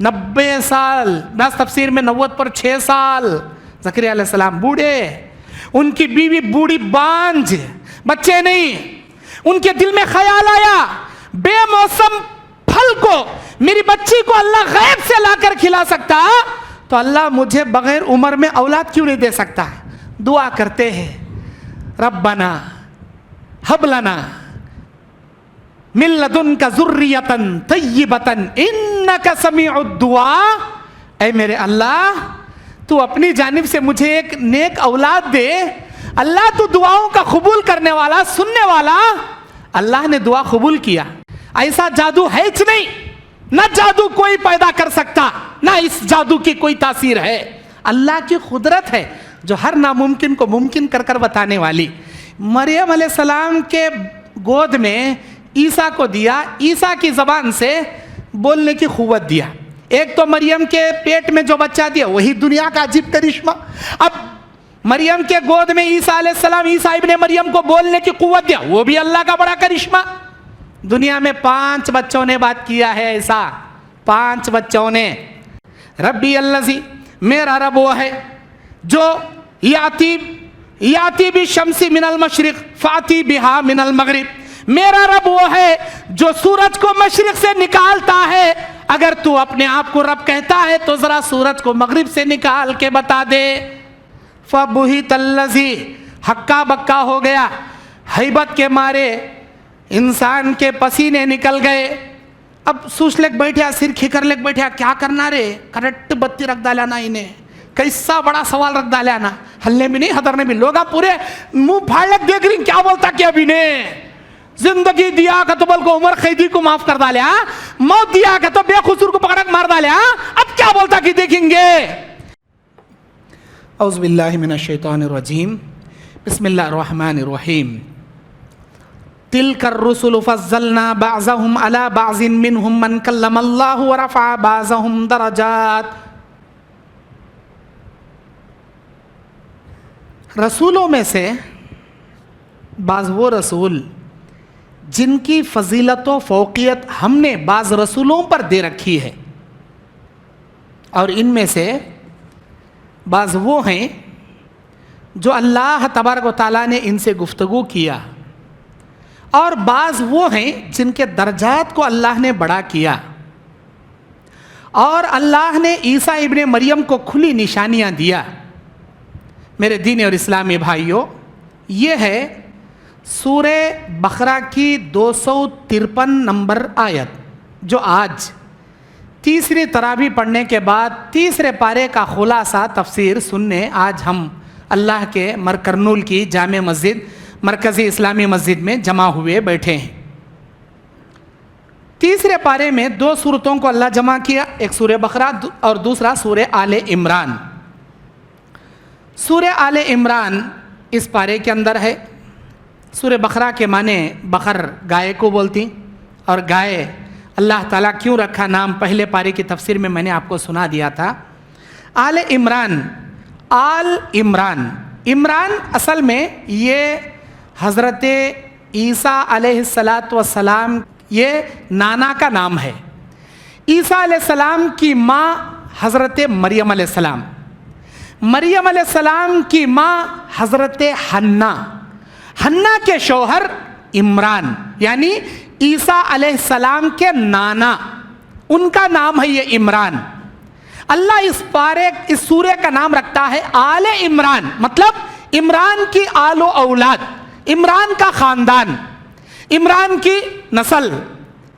90 साल, बस तफसीर में 90 पर 6 साल। ज़करिया अलैहिस्सलाम बूढ़े, उनकी बीवी बूढ़ी बांझ, बच्चे नहीं। उनके दिल में ख्याल आया, बेमौसम फल को मेरी बच्ची को अल्लाह गैब से लाकर खिला सकता तो अल्लाह मुझे बगैर उम्र में औलाद क्यों नहीं दे सकता। दुआ करते हैं, रब्बना हब लना मिन लदुनका ज़ुर्रियतन तय्यिबतन इन्नका समीउद दुआ। ऐ मेरे अल्लाह, तू अपनी जानिब से मुझे एक नेक औलाद दे। अल्लाह तू दुआओं का कबूल करने वाला, सुनने वाला। अल्लाह ने दुआ कबूल किया। ऐसा जादू है ही नहीं, ना जादू कोई पैदा कर सकता, ना इस जादू की कोई तासीर है। अल्लाह की कुदरत है जो हर नामुमकिन को मुमकिन कर कर बताने वाली। मरियम अलैहिस्सलाम के गोद में ईसा को दिया, ईसा की ज़बान से बोलने की क़ुव्वत दिया। एक तो मरियम के पेट में जो बच्चा दिया वही दुनिया का अजीब करिश्मा। अब मरियम के गोद में ईसा अलैहिस्सलाम, ईसा इब्ने मरियम को बोलने की क़ुव्वत दिया, वो भी अल्लाह का बड़ा करिश्मा। दुनिया में 5 बच्चों ने बात किया है ऐसा, 5 बच्चों ने। रब्बी अल्लज़ी, मेरा रब वो है जो याती भी शम्सी मिनल मशरिक़ फ़ाती बिहा मिनल मगरिब। मेरा रब वो है जो सूरज को मशरिक़ से निकालता है। अगर तू अपने आप को रब कहता है तो ज़रा सूरज को मगरिब से निकाल के बता दे। फ़बुहित अल्लज़ी, हक्का बक्का हो गया, हैबत के मारे इंसान के पसीने निकल गए। अब सूस लेक बैठा, सिर खिकर लेक बैठा, क्या करना रे, करट बत्ती रख डाला ना इन्हें, कैसा बड़ा सवाल रख डाला ना। हल्ले भी नहीं, हदरने भी, लोग पूरे मुंह फाड़ लेक देख रही, क्या बोलता क्या अभी ने। जिंदगी दिया का तो बल को उमर कैदी को माफ कर डाला, मौत दिया का तो बेखुसूर को पकड़ मार डाला, अब क्या बोलता कि देखेंगे। औज़ु बिल्लाहि मिनश शैतानिर रजीम, बिस्मिल्लाहिर रहमानिर रहीम। तिलकर रुसुल फज़्ज़लना बाज़हुम अला बाज़िन मिनहुम मन कल्लमल्लाहु व रफ़अ बाज़हुम दरजात। रसूलों में से बाज़ वो रसूल जिनकी फ़जीलत व फ़ौक़ियत हमने बाज़ रसूलों पर दे रखी है, और इनमें से बाज़ वो हैं जो अल्लाह तबारक व तआला ने इनसे गुफ्तगू किया, और बाज़ वो हैं जिनके दर्जात को अल्लाह ने बड़ा किया। और अल्लाह ने ईसा इब्ने मरियम को खुली निशानियाँ दिया। मेरे दीन और इस्लामी भाइयों, ये है सूरे बकरा की 253 नंबर आयत, जो आज तीसरी तरावी पढ़ने के बाद तीसरे पारे का खुलासा तफसीर सुनने आज हम अल्लाह के मरकरनूल की जामे मस्जिद, मरकज़ी इस्लामी मस्जिद में जमा हुए बैठे हैं। तीसरे पारे में 2 सूरतों को अल्लाह जमा किया, एक सूरे बकरा और दूसरा सूरे आले इमरान। सूरे आले इमरान इस पारे के अंदर है। सूरे बकरा के माने बकर गाय को बोलती, और गाय अल्लाह ताला क्यों रखा नाम, पहले पारे की तफसीर में मैंने आपको सुना दिया था। आले इमरान, आल इमरान, इमरान असल में ये हज़रत ईसा अलैहिस्सलातु वस्सलाम, ये नाना का नाम है। ईसा अलैहिस्सलाम की माँ हज़रत मरियम अलैहिस्सलाम, मरियम अलैहिस्सलाम की माँ हज़रत हन्ना, हन्ना के शौहर इमरान, यानी ईसा अलैहिस्सलाम के नाना, उनका नाम है ये इमरान। अल्लाह इस सूरे का नाम रखता है आले इमरान, मतलब इमरान की आलो औलाद, इमरान का ख़ानदान, इमरान की नस्ल।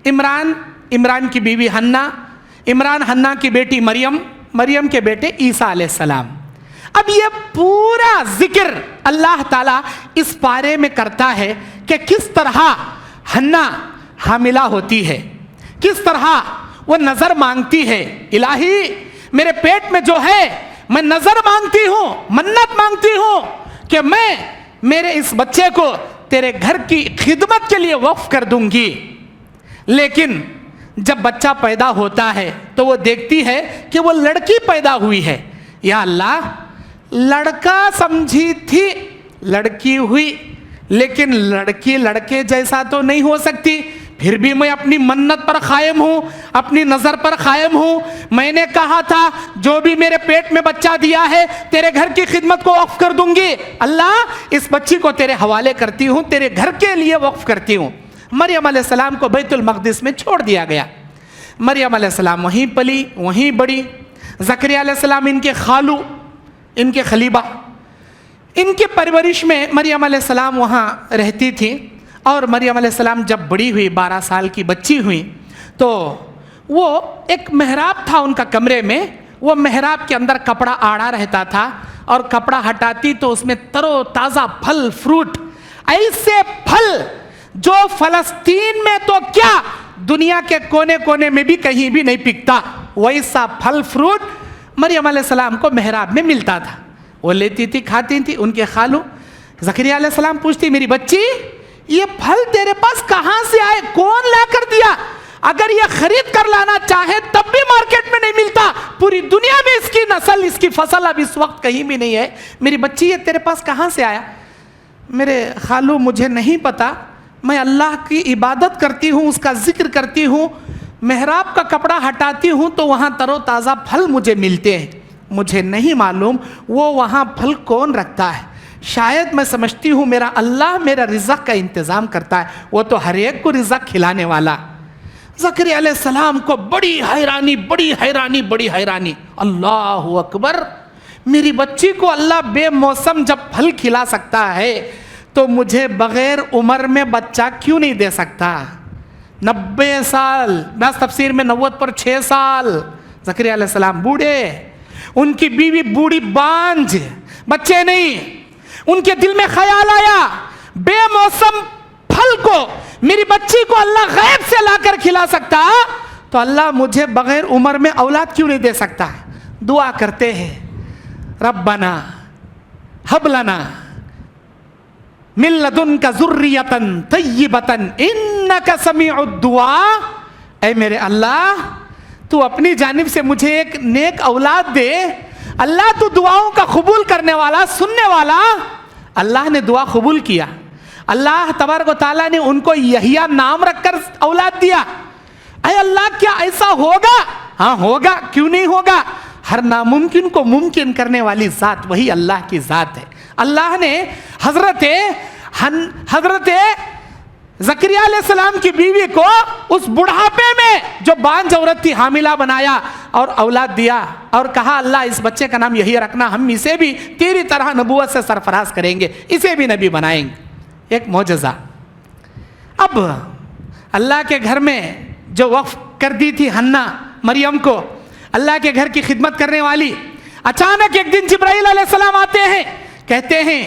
इमरान की बीवी हन्ना, इमरान हन्ना की बेटी मरियम, मरियम के बेटे ईसा अलैहिस्सलाम। अब ये पूरा जिक्र अल्लाह ताला इस पारे में करता है कि किस तरह हन्ना हामिला होती है, किस तरह वो नज़र मांगती है, इलाही मेरे पेट में जो है मैं नज़र मांगती हूँ, मन्नत मांगती हूँ कि मैं मेरे इस बच्चे को तेरे घर की खिदमत के लिए वक्फ कर दूंगी। लेकिन जब बच्चा पैदा होता है तो वो देखती है कि वो लड़की पैदा हुई है। या अल्लाह, लड़का समझी थी, लड़की हुई, लेकिन लड़की लड़के जैसा तो नहीं हो सकती। फिर भी मैं अपनी मन्नत पर कायम हूँ, अपनी नज़र पर कायम हूँ। मैंने कहा था जो भी मेरे पेट में बच्चा दिया है तेरे घर की खिदमत को वक्फ कर दूंगी। अल्लाह इस बच्ची को तेरे हवाले करती हूँ, तेरे घर के लिए वक्फ करती हूँ। मरियम अलैहिस्सलाम को बैतुल मक़दिस में छोड़ दिया गया। मरियम अलैहिस्सलाम वहीं पली, वहीं बड़ी। ज़करिया अलैहिस्सलाम इनके खालू, इनके खलीबा, इनके परवरिश में मरियम अलैहिस्सलाम वहाँ रहती थी। और मरियम अलैहिस्सलाम जब बड़ी हुई, 12 साल की बच्ची हुई, तो वो एक मेहराब था उनका कमरे में। वो मेहराब के अंदर कपड़ा आड़ा रहता था और कपड़ा हटाती तो उसमें तरोताज़ा फल फ्रूट, ऐसे फल जो फ़लस्तीन में तो क्या दुनिया के कोने कोने में भी कहीं भी नहीं पिकता, वैसा फल फ्रूट मरियम अलैहिस्सलाम को मेहराब में मिलता था। वो लेती थी, खाती थी। उनके खालू ज़करिया अलैहिस्सलाम पूछती, मेरी बच्ची ये फल तेरे पास कहाँ से आए, कौन ला कर दिया? अगर ये खरीद कर लाना चाहे तब भी मार्केट में नहीं मिलता, पूरी दुनिया में इसकी नस्ल, इसकी फसल अब इस वक्त कहीं भी नहीं है। मेरी बच्ची ये तेरे पास कहाँ से आया? मेरे खालू मुझे नहीं पता, मैं अल्लाह की इबादत करती हूँ, उसका जिक्र करती हूँ, मेहराब का कपड़ा हटाती हूँ तो वहाँ तरोताज़ा फल मुझे मिलते हैं। मुझे नहीं मालूम वो वहाँ फल कौन रखता है। शायद मैं समझती हूँ मेरा अल्लाह मेरा रिज़्क़ का इंतज़ाम करता है, वो तो हर एक को रिज़्क़ खिलाने वाला। ज़करिया अलैहिस्सलाम को बड़ी हैरानी, बड़ी हैरानी, बड़ी हैरानी। अल्लाहु अकबर, मेरी बच्ची को अल्लाह बेमौसम जब फल खिला सकता है तो मुझे बग़ैर उम्र में बच्चा क्यों नहीं दे सकता? 90 साल, बस तफसीर में 90 पर 6 साल। ज़करिया अलैहिस्सलाम बूढ़े, उनकी बीवी बूढ़ी बांझ, बच्चे नहीं। उनके दिल में ख्याल आया बेमौसम फल को मेरी बच्ची को अल्लाह गैब से लाकर खिला सकता तो अल्लाह मुझे बगैर उम्र में औलाद क्यों नहीं दे सकता? दुआ करते हैं, रब्बना हब लना मिन लदुनका ज़ुर्रियतन तय्यिबतन इन्नका समीउद दुआ। ऐ मेरे अल्लाह, तू अपनी जानिब से मुझे एक नेक औलाद दे। अल्लाह तू दुआओं का कबूल करने वाला, सुनने वाला। अल्लाह ने दुआ कबूल किया। अल्लाह तबारक व तआला ने उनको यहिया नाम रखकर औलाद दिया। अरे अल्लाह, क्या ऐसा होगा? हाँ होगा, क्यों नहीं होगा? हर नामुमकिन को मुमकिन करने वाली ज़ात वही अल्लाह की ज़ात है। अल्लाह ने हज़रत ज़करिया अलैहिस्सलाम की बीवी को उस बुढ़ापे में जो बांझ औरत थी हामिला बनाया और औलाद दिया और कहा अल्लाह इस बच्चे का नाम यही रखना, हम इसे भी तेरी तरह नबूवत से सरफराज करेंगे, इसे भी नबी बनाएंगे। एक मौजज़ा। अब अल्लाह के घर में जो वक्फ कर दी थी हन्ना मरियम को, अल्लाह के घर की खिदमत करने वाली, अचानक एक दिन जिब्राइल अलैहिस्सलाम आते हैं, कहते हैं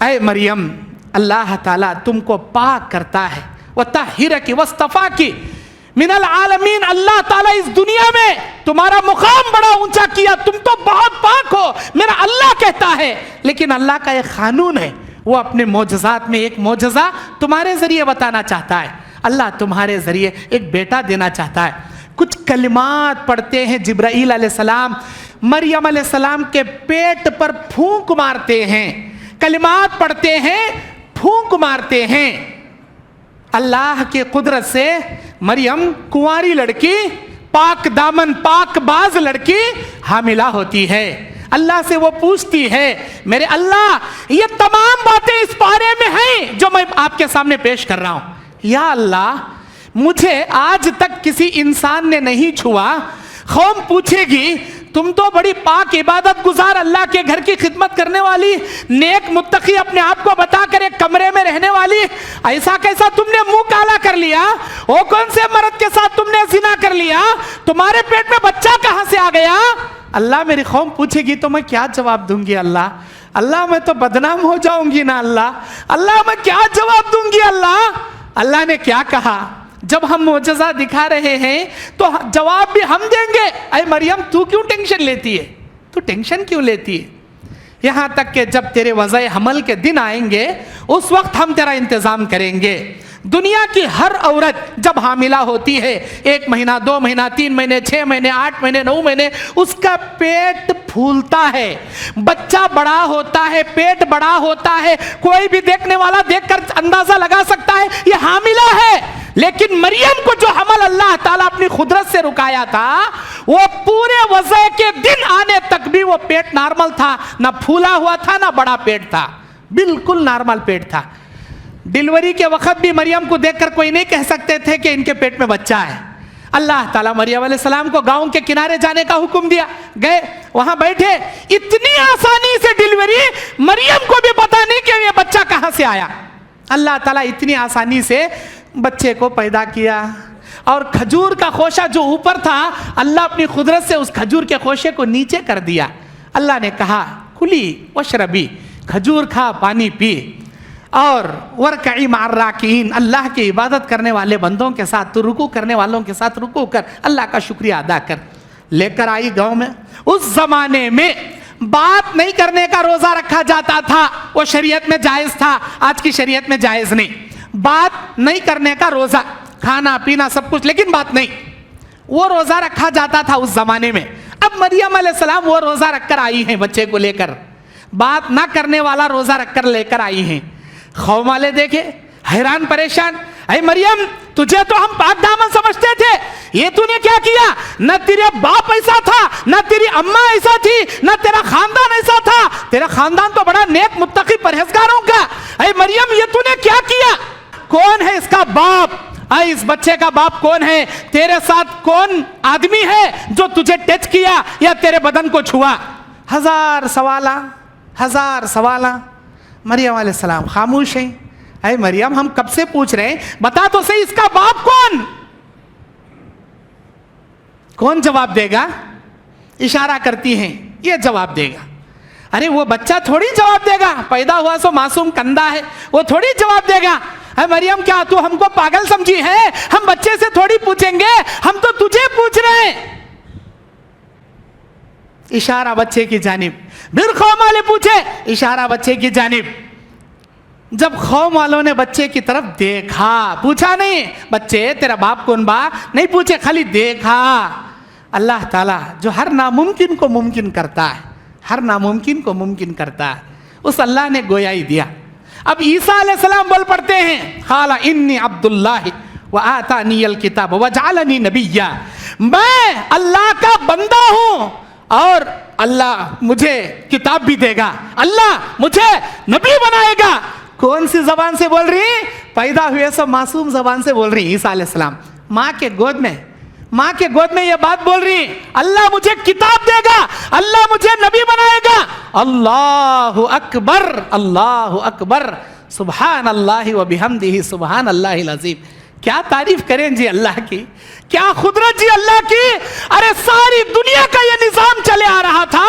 ऐ मरियम, अल्लाह ताला तुमको पाक करता है, व तहिरकी वस्तफा की मिनल आलमीन। अल्लाह ताला इस दुनिया में तुम्हारा मुकाम बड़ा ऊंचा किया, तुम तो बहुत पाक हो, मेरा अल्लाह कहता है। लेकिन अल्लाह का एक कानून है, वो अपने मोजज़ात में एक मोजज़ा तुम्हारे ज़रिए बताना चाहता है। अल्लाह तुम्हारे ज़रिए एक बेटा देना चाहता है। कुछ कलिमात पढ़ते हैं जिब्राइल अलैहिस्सलाम, मरियम अलैहिस्सलाम के पेट पर फूंक मारते हैं, कलिमात पढ़ते हैं, फूंक मारते हैं। अल्लाह के कुदरत से मरियम कुंवारी लड़की, पाक दामन, पाक बाज लड़की हामिला होती है। अल्लाह से वो पूछती है, मेरे अल्लाह, ये तमाम बातें इस पारे में हैं जो मैं आपके सामने पेश कर रहा हूं। या अल्लाह, मुझे आज तक किसी इंसान ने नहीं छुआ। कौम पूछेगी, तुम तो बड़ी पाक इबादत गुजार अल्लाह के घर की खिदमत करने वाली, नेक मुत्तकी, अपने आप को बताकर एक कमरे में रहने वाली, ऐसा कैसा तुमने मुंह काला कर लिया? वो कौन से मर्द के साथ तुमने जिना कर लिया? तुम्हारे पेट में बच्चा कहां से आ गया? अल्लाह, मेरी कौम पूछेगी तो मैं क्या जवाब दूंगी? अल्लाह, अल्लाह मैं तो बदनाम हो जाऊंगी ना। अल्लाह, अल्लाह मैं क्या जवाब दूंगी? अल्लाह, अल्लाह ने क्या कहा? जब हम मोजज़ा दिखा रहे हैं तो जवाब भी हम देंगे। अरे मरियम, तू क्यों टेंशन लेती है? तू टेंशन क्यों लेती है? यहाँ तक कि जब तेरे वज़ाए हमल के दिन आएंगे उस वक्त हम तेरा इंतज़ाम करेंगे। दुनिया की हर औरत जब हामिला होती है, 1 महीना, 2 महीना, 3 महीने, 6 महीने, 8 महीने, 9 महीने, उसका पेट फूलता है, बच्चा बड़ा होता है, पेट बड़ा होता है। कोई भी देखने वाला देखकर अंदाजा लगा सकता है ये हामिला है। लेकिन मरियम को जो हमल अल्लाह ताला अपनी खुदरत से रुकाया था, वो पूरे वज़े के दिन आने तक भी वो पेट नॉर्मल था, ना फूला हुआ था ना बड़ा पेट था, बिल्कुल नॉर्मल पेट था। डिलीवरी के वक्त भी मरियम को देखकर कोई नहीं कह सकते थे कि इनके पेट में बच्चा है। अल्लाह ताला मरियम अलैहिस्सलाम को गांव के किनारे जाने का हुक्म दिया, गए, वहां बैठे, इतनी आसानी से डिलीवरी, मरियम को भी पता नहीं कि ये बच्चा कहां से आया। अल्लाह ताला इतनी आसानी से बच्चे को पैदा किया। और खजूर का खोशा जो ऊपर था, अल्लाह अपनी खुदरत से उस खजूर के खोशे को नीचे कर दिया। अल्लाह ने कहा कुली वशरबी, खजूर खा, पानी पी, और वरकई मार राकीन, अल्लाह की इबादत करने वाले बंदों के साथ, तो रुकू करने वालों के साथ रुकू कर अल्लाह का शुक्रिया अदा कर। लेकर आई गांव में। उस जमाने में बात नहीं करने का रोजा रखा जाता था, वो शरीयत में जायज था, आज की शरीयत में जायज नहीं। बात नहीं करने का रोजा, खाना पीना सब कुछ, लेकिन बात नहीं, वो रोजा रखा जाता था उस जमाने में। अब मरियम अलैहिस्सलाम वो रोजा रखकर आई हैं, बच्चे को लेकर, बात ना करने वाला रोजा रखकर लेकर आई हैं। खौम वाले देखे, हैरान परेशान, अरे मरियम तुझे तो हम पाक दामन समझते थे, ये तूने क्या किया? न तेरा बाप ऐसा था, न तेरी अम्मा ऐसा थी, न तेरा खानदान ऐसा था, तेरा खानदान तो बड़ा नेक मुत्तकी परहेजगारों का। अरे मरियम ये तूने क्या किया? कौन है इसका बाप? इस बच्चे का बाप कौन है? तेरे साथ कौन आदमी है जो तुझे टच किया या तेरे बदन को छुआ? हजार सवाला। मरियम अलैहिस्सलाम खामोश है। अरे मरियम हम कब से पूछ रहे हैं, बता तो सही इसका बाप कौन जवाब देगा? इशारा करती हैं, ये जवाब देगा। अरे वो बच्चा थोड़ी जवाब देगा, पैदा हुआ सो मासूम कंधा है, वो थोड़ी जवाब देगा। अरे मरियम क्या तू हमको पागल समझी है? हम बच्चे से थोड़ी पूछेंगे, हम तो तुझे पूछ रहे हैं। इशारा बच्चे की जानिब। फिर खौम वाले पूछे, इशारा बच्चे की जानिब। जब खौम वालों ने बच्चे की तरफ देखा, पूछा नहीं बच्चे तेरा बाप कौन बा, नहीं पूछे, खाली देखा। अल्लाह ताला जो हर नामुमकिन को मुमकिन करता है, हर नामुमकिन को मुमकिन करता है, उस अल्लाह ने गोयाई दिया। अब ईसा अलैहिस्सलाम बोल पड़ते हैं, खाला इन्नी अब्दुल्लाह व आतानियल किताब व जअलनी नबिय्या, मैं अल्लाह का बंदा हूं और अल्लाह मुझे किताब भी देगा, अल्लाह मुझे नबी बनाएगा। कौन सी जबान से बोल रही? पैदा हुए सब मासूम जबान से बोल रही ईसा अलैहिस्सलाम, माँ के गोद में ये बात बोल रही, अल्लाह मुझे किताब देगा, अल्लाह मुझे नबी बनाएगा। अल्लाहु अकबर, अल्लाहु अकबर, सुभान अल्लाहि व बिहम्दिही, सुभान अल्लाहिल अज़ीम। क्या तारीफ करें जी अल्लाह की, क्या खुदरत जी अल्लाह की। अरे सारी दुनिया का ये निजाम चले आ रहा था,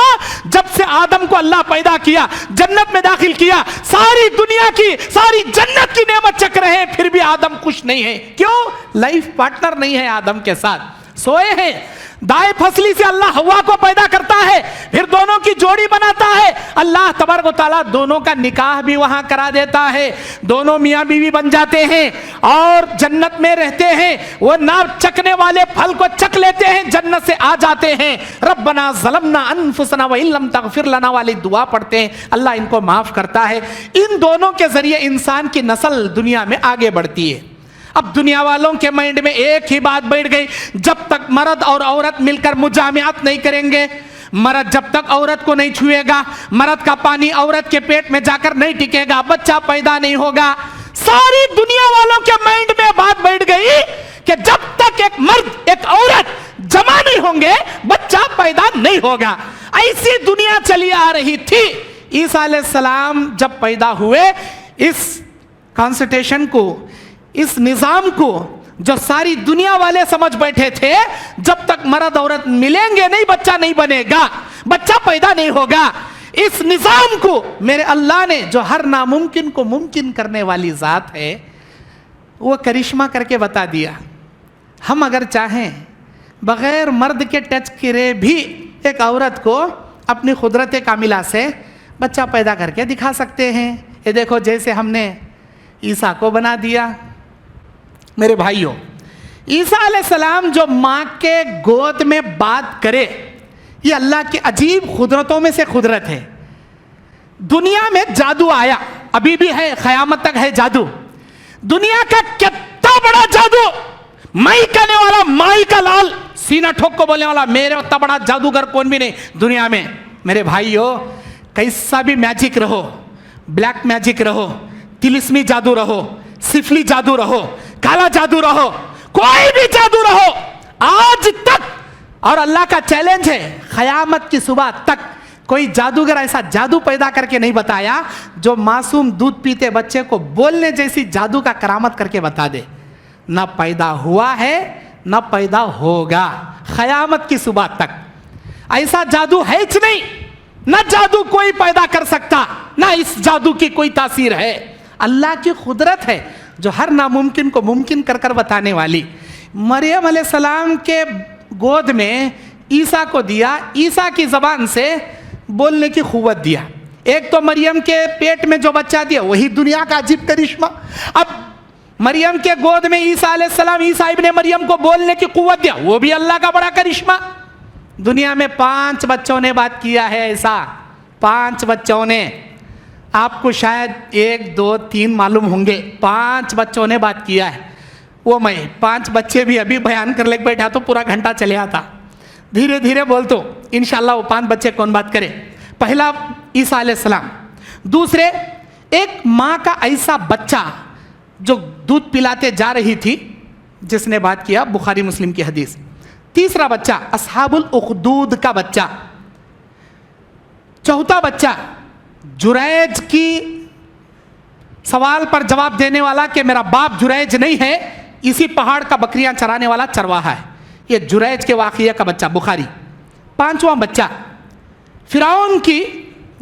जब से आदम को अल्लाह पैदा किया, जन्नत में दाखिल किया, सारी दुनिया की, सारी जन्नत की नेमत चख रहे हैं, फिर भी आदम खुश नहीं है। क्यों? लाइफ पार्टनर नहीं है आदम के साथ, सोए हैं। दाएं फसली से अल्लाह हवा को पैदा करता है, फिर दोनों की जोड़ी बनाता है। अल्लाह तबारक व तआला दोनों का निकाह भी वहां करा देता है, दोनों मियाँ बीवी बन जाते हैं और जन्नत में रहते हैं। वो ना चखने वाले फल को चख लेते हैं, जन्नत से आ जाते हैं। रब्बना ज़लमना अनफुसना व इन लम तग़फिर लना वाली दुआ पढ़ते हैं, अल्लाह इनको माफ करता है। इन दोनों के जरिए इंसान की नस्ल दुनिया में आगे बढ़ती है। अब दुनिया वालों के माइंड में एक ही बात बैठ गई, जब तक मर्द और औरत मिलकर मुजामियात नहीं करेंगे, मर्द जब तक औरत को नहीं छुएगा, मर्द का पानी औरत के पेट में जाकर नहीं टिकेगा, बच्चा पैदा नहीं होगा। सारी दुनिया वालों के माइंड में बात बैठ गई कि जब तक एक मर्द एक औरत जमा नहीं होंगे, बच्चा पैदा नहीं होगा। ऐसी दुनिया चली आ रही थी। ईसा अलैहिस्सलाम जब पैदा हुए, इस कॉन्स्टिट्यूशन को, इस निजाम को जो सारी दुनिया वाले समझ बैठे थे, जब तक मर्द औरत मिलेंगे नहीं बच्चा नहीं बनेगा, बच्चा पैदा नहीं होगा, इस निजाम को मेरे अल्लाह ने, जो हर नामुमकिन को मुमकिन करने वाली जात है, वो करिश्मा करके बता दिया। हम अगर चाहें बगैर मर्द के टच करे भी एक औरत को अपनी कुदरत कामिला से बच्चा पैदा करके दिखा सकते हैं। ये देखो जैसे हमने ईसा को बना दिया। मेरे भाइयों, ईसा अलैहिस्सलाम जो माँ के गोद में बात करे, ये अल्लाह की अजीब कुदरतों में से कुदरत है। दुनिया में जादू आया, अभी भी है, क़यामत तक है जादू। दुनिया का कितना बड़ा जादू, माई कहने वाला, माई का लाल, सीना ठोक को बोलने वाला, मेरे उतना बड़ा जादूगर कौन भी नहीं दुनिया में। मेरे भाइयों, कैसा भी मैजिक रहो, ब्लैक मैजिक रहो, तिलिस्मी जादू रहो, सिफली जादू रहो, काला जादू रहो, कोई भी जादू रहो, आज तक, और अल्लाह का चैलेंज है, क़यामत की सुबह तक कोई जादूगर ऐसा जादू पैदा करके नहीं बताया जो मासूम दूध पीते बच्चे को बोलने जैसी जादू का करामत करके बता दे। ना पैदा हुआ है, ना पैदा होगा क़यामत की सुबह तक। ऐसा जादू है ही नहीं, ना जादू कोई पैदा कर सकता, ना इस जादू की कोई तासीर है। अल्लाह की कुदरत है जो हर नामुमकिन को मुमकिन कर कर बताने वाली। मरियम अलैहिस्सलाम के गोद में ईसा को दिया, ईसा की ज़बान से बोलने की क़ुव्वत दिया। एक तो मरियम के पेट में जो बच्चा दिया वही दुनिया का अजीब करिश्मा। अब मरियम के गोद में ईसा अलैहिस्सलाम, ईसा इब्ने मरियम को बोलने की क़ुव्वत दिया, वो भी अल्लाह का बड़ा करिश्मा। दुनिया में 5 बच्चों ने बात किया है, ऐसा 5 बच्चों ने, आपको शायद 1, 2, 3 मालूम होंगे, 5 बच्चों ने बात किया है। वो मैं 5 बच्चे भी अभी बयान कर ले बैठा तो पूरा घंटा चले आता। धीरे धीरे बोल तो इंशाल्लाह वो 5 बच्चे कौन बात करे। पहला ईसा अलैहिस्सलाम, दूसरे एक माँ का ऐसा बच्चा जो दूध पिलाते जा रही थी जिसने बात किया, बुखारी मुस्लिम की हदीस। तीसरा बच्चा अस्हाबुल उखदूद का बच्चा। चौथा बच्चा जुरैज की सवाल पर जवाब देने वाला कि मेरा बाप जुरैज नहीं है, इसी पहाड़ का बकरियां चराने वाला चरवाहा है, ये जुरैज के वाक़िया का बच्चा, बुखारी। 5वां बच्चा फिरौन की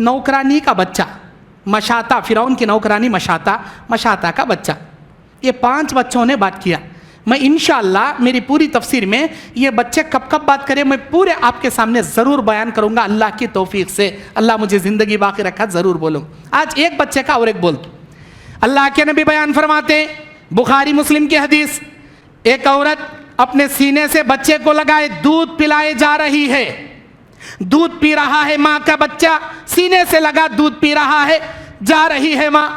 नौकरानी का बच्चा, मशाता, फिरौन की नौकरानी मशाता का बच्चा। ये 5 बच्चों ने बात किया। मैं इंशाअल्लाह मेरी पूरी तफसीर में ये बच्चे कब कब बात करें मैं पूरे आपके सामने ज़रूर बयान करूँगा, अल्लाह की तौफीक से। अल्लाह मुझे ज़िंदगी बाकी रखा, ज़रूर बोलूँ। आज एक बच्चे का और एक बोल। अल्लाह के नबी बयान फरमाते, बुखारी मुस्लिम की हदीस, एक औरत अपने सीने से बच्चे को लगाए दूध पिलाए जा रही है, दूध पी रहा है माँ का बच्चा, सीने से लगा दूध पी रहा है, जा रही है माँ।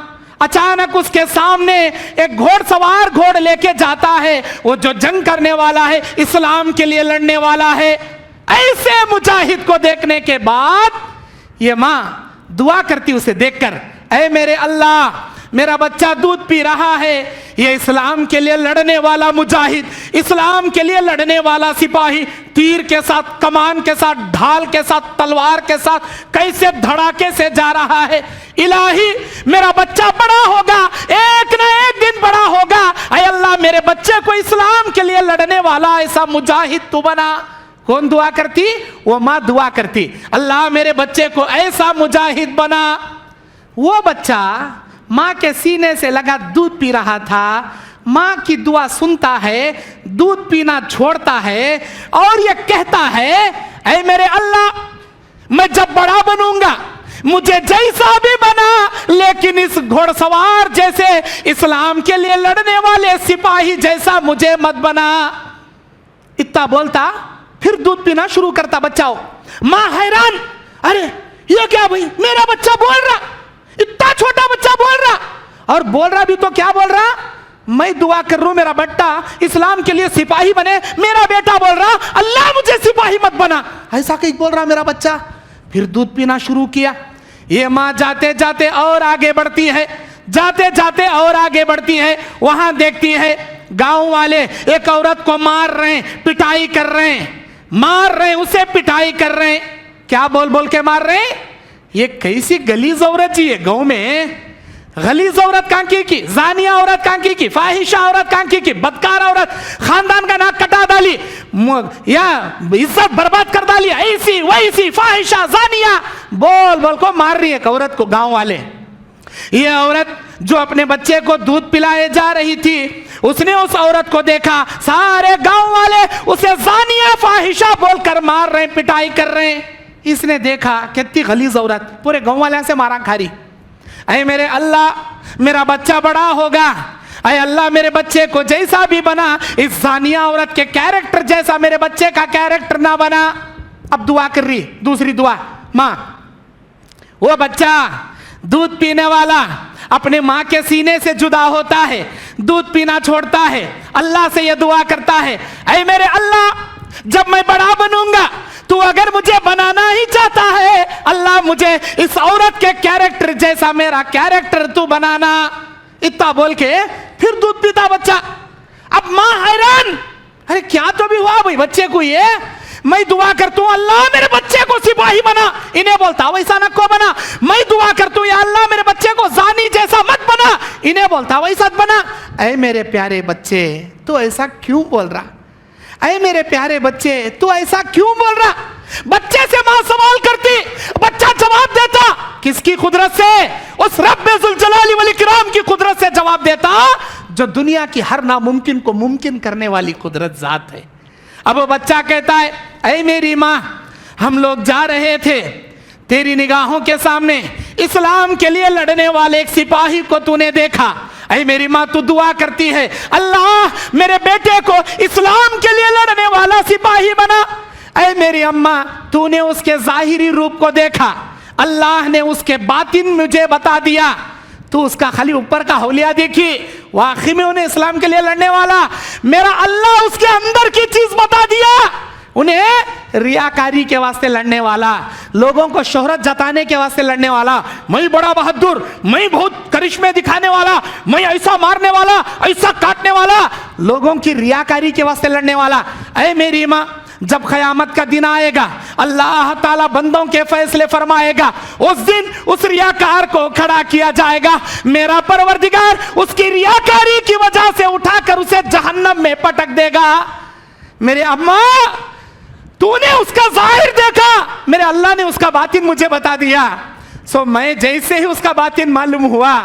अचानक उसके सामने एक घोड़सवार घोड़ लेके जाता है, वो जो जंग करने वाला है, इस्लाम के लिए लड़ने वाला है। ऐसे मुजाहिद को देखने के बाद ये माँ दुआ करती उसे देखकर, ऐ मेरे अल्लाह, मेरा बच्चा दूध पी रहा है, ये इस्लाम के लिए लड़ने वाला मुजाहिद, इस्लाम के लिए लड़ने वाला सिपाही, तीर के साथ, कमान के साथ, ढाल के साथ, तलवार के साथ कैसे धड़ाके से जा रहा है। इलाही, मेरा बच्चा बड़ा होगा, एक न एक दिन बड़ा होगा। ऐ अल्लाह, मेरे बच्चे को इस्लाम के लिए लड़ने वाला ऐसा मुजाहिद तू बना। कौन दुआ करती? वो माँ दुआ करती, अल्लाह मेरे बच्चे को ऐसा मुजाहिद बना। वो बच्चा माँ के सीने से लगा दूध पी रहा था, माँ की दुआ सुनता है, दूध पीना छोड़ता है और ये कहता है, ऐ मेरे अल्लाह, मैं जब बड़ा बनूंगा मुझे जैसा भी बना, लेकिन इस घोड़सवार जैसे इस्लाम के लिए लड़ने वाले सिपाही जैसा मुझे मत बना। इतना बोलता फिर दूध पीना शुरू करता बच्चा। माँ हैरान, अरे ये क्या भाई, मेरा बच्चा बोल रहा, इतना छोटा बच्चा बोल रहा, और बोल रहा भी तो क्या बोल रहा, मैं दुआ कर रहा हूं मेरा बेटा इस्लाम के लिए सिपाही बने, मेरा बेटा बोल रहा अल्लाह मुझे सिपाही मत बना, ऐसा कहीं बोल रहा मेरा बच्चा। फिर दूध पीना शुरू किया। ये माँ जाते जाते और आगे बढ़ती है, जाते जाते और आगे बढ़ती है। वहां देखती है गांव वाले एक औरत को मार रहे हैं, पिटाई कर रहे हैं, मार रहे हैं, उसे पिटाई कर रहे हैं। क्या बोल बोल के मार रहे हैं? ये कैसी गलीज औरत जी है गांव में, गलीज औरत कांकी की, जानिया औरत कांकी की, फाहिशा औरत कांकी की, बदकार औरत, खानदान का नाक कटा डाली या इज्जत बर्बाद कर डाली, ऐसी वैसी फाहिशा जानिया बोल बोल को मार रही है औरत को गांव वाले। ये औरत जो अपने बच्चे को दूध पिलाए जा रही थी, उसने उस औरत को देखा, सारे गांव वाले उसे जानिया फाहिशा बोलकर मार रहे, पिटाई कर रहे हैं। इसने देखा कितनी गलीज औरत, पूरे गांव वाले से मारा खा रही। ऐ मेरे अल्लाह, मेरा बच्चा बड़ा होगा, ऐ अल्लाह मेरे बच्चे को जैसा भी बना, इस जानिया औरत के कैरेक्टर जैसा मेरे बच्चे का कैरेक्टर ना बना। अब दुआ कर रही, दूसरी दुआ, माँ वो बच्चा दूध पीने वाला अपने माँ के सीने से जुदा होता है, दूध पीना छोड़ता है, अल्लाह से यह दुआ करता है, ऐ मेरे अल्लाह जब मैं बड़ा बनूंगा तू अगर मुझे बनाना ही चाहता है, अल्लाह मुझे इस औरत के कैरेक्टर जैसा मेरा कैरेक्टर तू बनाना। इतना बोल के फिर दूध पीता बच्चा। अब माँ हैरान, अरे क्या तो भी हुआ भाई बच्चे को, ये मैं दुआ करता हूं अल्लाह मेरे बच्चे को सिपाही बना, इन्हें बोलता वैसा नको बना। मैं दुआ करता हूं या अल्लाह मेरे बच्चे को जानी जैसा मत बना, इन्हें बोलता वैसा बना। ऐ मेरे प्यारे बच्चे तू ऐसा क्यों बोल रहा, ऐ मेरे प्यारे बच्चे तू ऐसा क्यों बोल रहा। बच्चे से मां सवाल करती, बच्चा जवाब देता किसकी कुदरत से, उस रब्बे जुल जलाली वल इकराम की कुदरत से जवाब देता, जो दुनिया की हर नामुमकिन को मुमकिन करने वाली कुदरत जात है। अब वो बच्चा कहता है, ऐ मेरी माँ हम लोग जा रहे थे, तेरी निगाहों के सामने इस्लाम के लिए लड़ने वाले एक सिपाही को तूने देखा, ऐ मेरी माँ तू दुआ करती है अल्लाह मेरे बेटे को इस्लाम के लिए लड़ने वाला सिपाही बना। ऐ मेरी अम्मा तूने उसके जाहिरी रूप को देखा, अल्लाह ने उसके बातिन मुझे बता दिया, तू उसका खाली ऊपर का हौलिया देखी, वाकई में उन्हें इस्लाम के लिए लड़ने वाला, मेरा अल्लाह उसके अंदर की चीज बता दिया, उन्हें रियाकारी के वास्ते लड़ने वाला, लोगों को शोहरत जताने के वास्ते लड़ने वाला, मैं बड़ा बहादुर, मैं बहुत करिश्मे दिखाने वाला, मैं ऐसा मारने वाला, ऐसा काटने वाला, लोगों की रियाकारी के वास्ते लड़ने वाला। ऐ मेरी माँ जब क़यामत का दिन आएगा अल्लाह ताला बंदों के फैसले फरमाएगा, उस दिन उस रियाकार को खड़ा किया जाएगा, मेरा परवरदिगार उसकी रियाकारी की वजह से उठाकर उसे जहन्नम में पटक देगा। मेरे अम्मा तूने उसका जाहिर देखा, मेरे अल्लाह ने उसका बातिन मुझे बता दिया। सो मैं जैसे ही उसका बातिन मालूम हुआ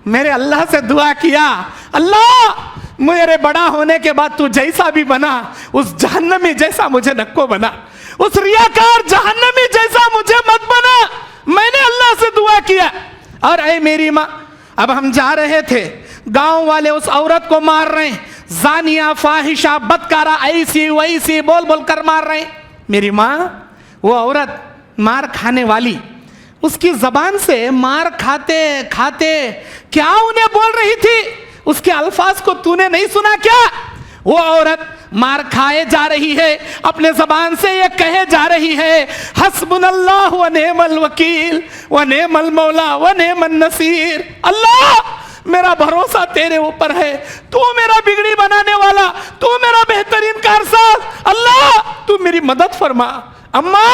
मेरे अल्लाह से दुआ किया, अल्लाह मेरे बड़ा होने के बाद तू जैसा भी बना उस जहन्नमी जैसा मुझे नक्को बना, उस रियाकार जहन्नमी जैसा मुझे मत बना। मैंने अल्लाह से दुआ किया। और ऐ मेरी माँ अब हम जा रहे थे, गांव वाले उस औरत को मार रहे हैं, जानिया फाहिशा बदकारा ऐसी वैसी बोल बोल कर मार रहे हैं। मेरी माँ वो औरत मार खाने वाली, उसकी जबान से मार खाते खाते क्या उन्हें बोल रही थी, उसके अल्फाज को तूने नहीं सुना क्या। वो औरत मार खाए जा रही है, अपने जबान से ये कहे जा रही है, हस्बुनल्लाह व नेमल वकील व नेमल मौला व नेमन नसीर। अल्लाह मेरा भरोसा तेरे ऊपर है, तू मेरा बिगड़ी बनाने वाला, तू मेरा बेहतरीन कारसाज, अल्लाह तू मेरी मदद फरमा। अम्मा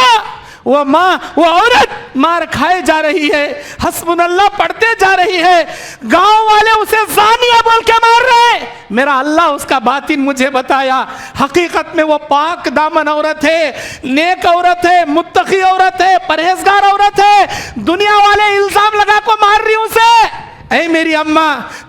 वो औरत मार खाए जा रही है, हस्बुनल्लाह पढ़ते जा रही है, गांव वाले उसे जानिया बोल के मार रहे हैं, मेरा अल्लाह उसका बातिन मुझे बताया, हकीकत में वो पाक दामन औरत है, नेक औरत है, मुत्तकी औरत है, परहेजगार औरत है, दुनिया वाले इल्जाम लगा को मार रही उसे। ऐ मेरी अम्मा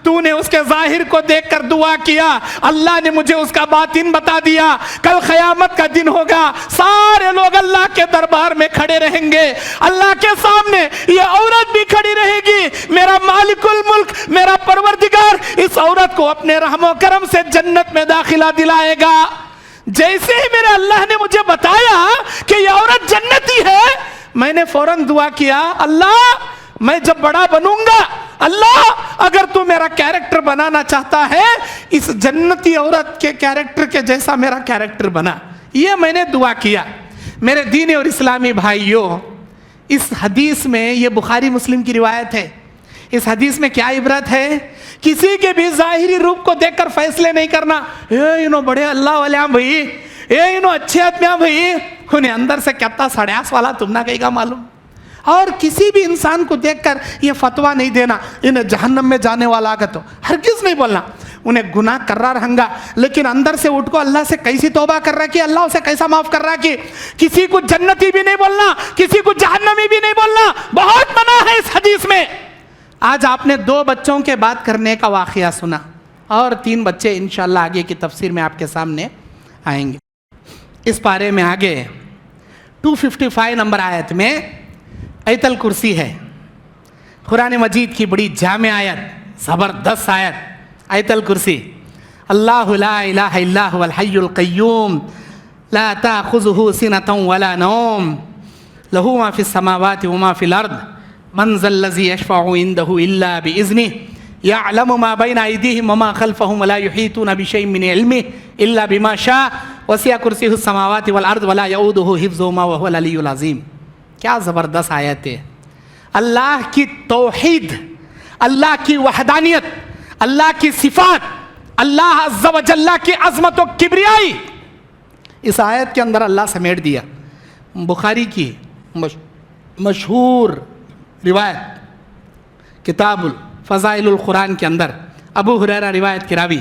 तूने उसके जाहिर को देखकर दुआ किया, अल्लाह ने मुझे उसका बातिन बता दिया, कल क़यामत का दिन होगा, सारे लोग अल्लाह के दरबार में खड़े रहेंगे, अल्लाह के सामने ये औरत भी खड़ी रहेगी, मेरा मालिकुल मुल्क मेरा परवरदिगार इस औरत को अपने रहमो करम से जन्नत में दाखिला दिलाएगा। जैसे ही मेरे अल्लाह ने मुझे बताया कि ये औरत जन्नती है, मैंने फौरन दुआ किया, अल्लाह मैं जब बड़ा बनूंगा, अल्लाह अगर तू मेरा कैरेक्टर बनाना चाहता है, इस जन्नती औरत के कैरेक्टर के जैसा मेरा कैरेक्टर बना। ये मैंने दुआ किया। मेरे दीनी और इस्लामी भाइयों, इस हदीस में, ये बुखारी मुस्लिम की रिवायत है, इस हदीस में क्या इबरत है, किसी के भी जाहिरी रूप को देखकर फैसले नहीं करना, ये इनो बड़े अल्लाह वाले भाई, ये इनो अच्छे आदमी भाई, उन्हें अंदर से कहता सड़यास वाला तुम ना कहेगा मालूम। और किसी भी इंसान को देखकर ये फतवा नहीं देना इन्हें जहन्नम में जाने वाला आगे, तो हरगिज़ नहीं बोलना, उन्हें गुनाह कर रहा रहूंगा, लेकिन अंदर से उठ को अल्लाह से कैसी तौबा कर रहा है कि अल्लाह उसे कैसा माफ कर रहा है, कि किसी को जन्नती भी नहीं बोलना, किसी को जहन्नमी भी नहीं बोलना, बहुत मना है इस हदीस में। आज आपने 2 बच्चों के बात करने का वाक़या सुना, और 3 बच्चे इंशाअल्लाह आगे की तफसीर में आपके सामने आएंगे। इस पारे में आगे 255 नंबर आयत में आयतल कुर्सी है, कुरान मजीद की बड़ी जामे आयत, ज़बरदस्त आयत, आयतल कुर्सी। अल्लाहु ला इलाहा इल्ला हुवल हय्युल क़य्यूम ला ताख़ुज़ुहु सिनतुन वला नौम लहू मा फ़िस समावाति व मा फ़िल अर्द मन ज़ल्लज़ी यशफ़अउ इंदहु इल्ला बिइज़्निहि यअलमु मा बैना अयदीहिम व मा खल्फ़हुम व ला युहीतूना बिशैइन मिन इल्मिहि इल्ला बिमा शाअ वसिअ कुर्सियुहु समावाति वल अर्ज़ व ला यऊदुहु हिफ़्ज़ुहुमा व हुवल अलिय्युल अज़ीम। क्या ज़बरदस्त आयत है। अल्लाह की तौहीद, अल्लाह की वहदानियत, अल्लाह की सिफ़ात, अल्लाह अज़्ज़ा व जल्ला की अज़मत व किब्रियाई इस आयत के अंदर अल्लाह समेट दिया। बुखारी की मशहूर रिवायत किताबुल फ़ज़ाइलुल कुरान के अंदर अबू हुरैरा रिवायत की रावी,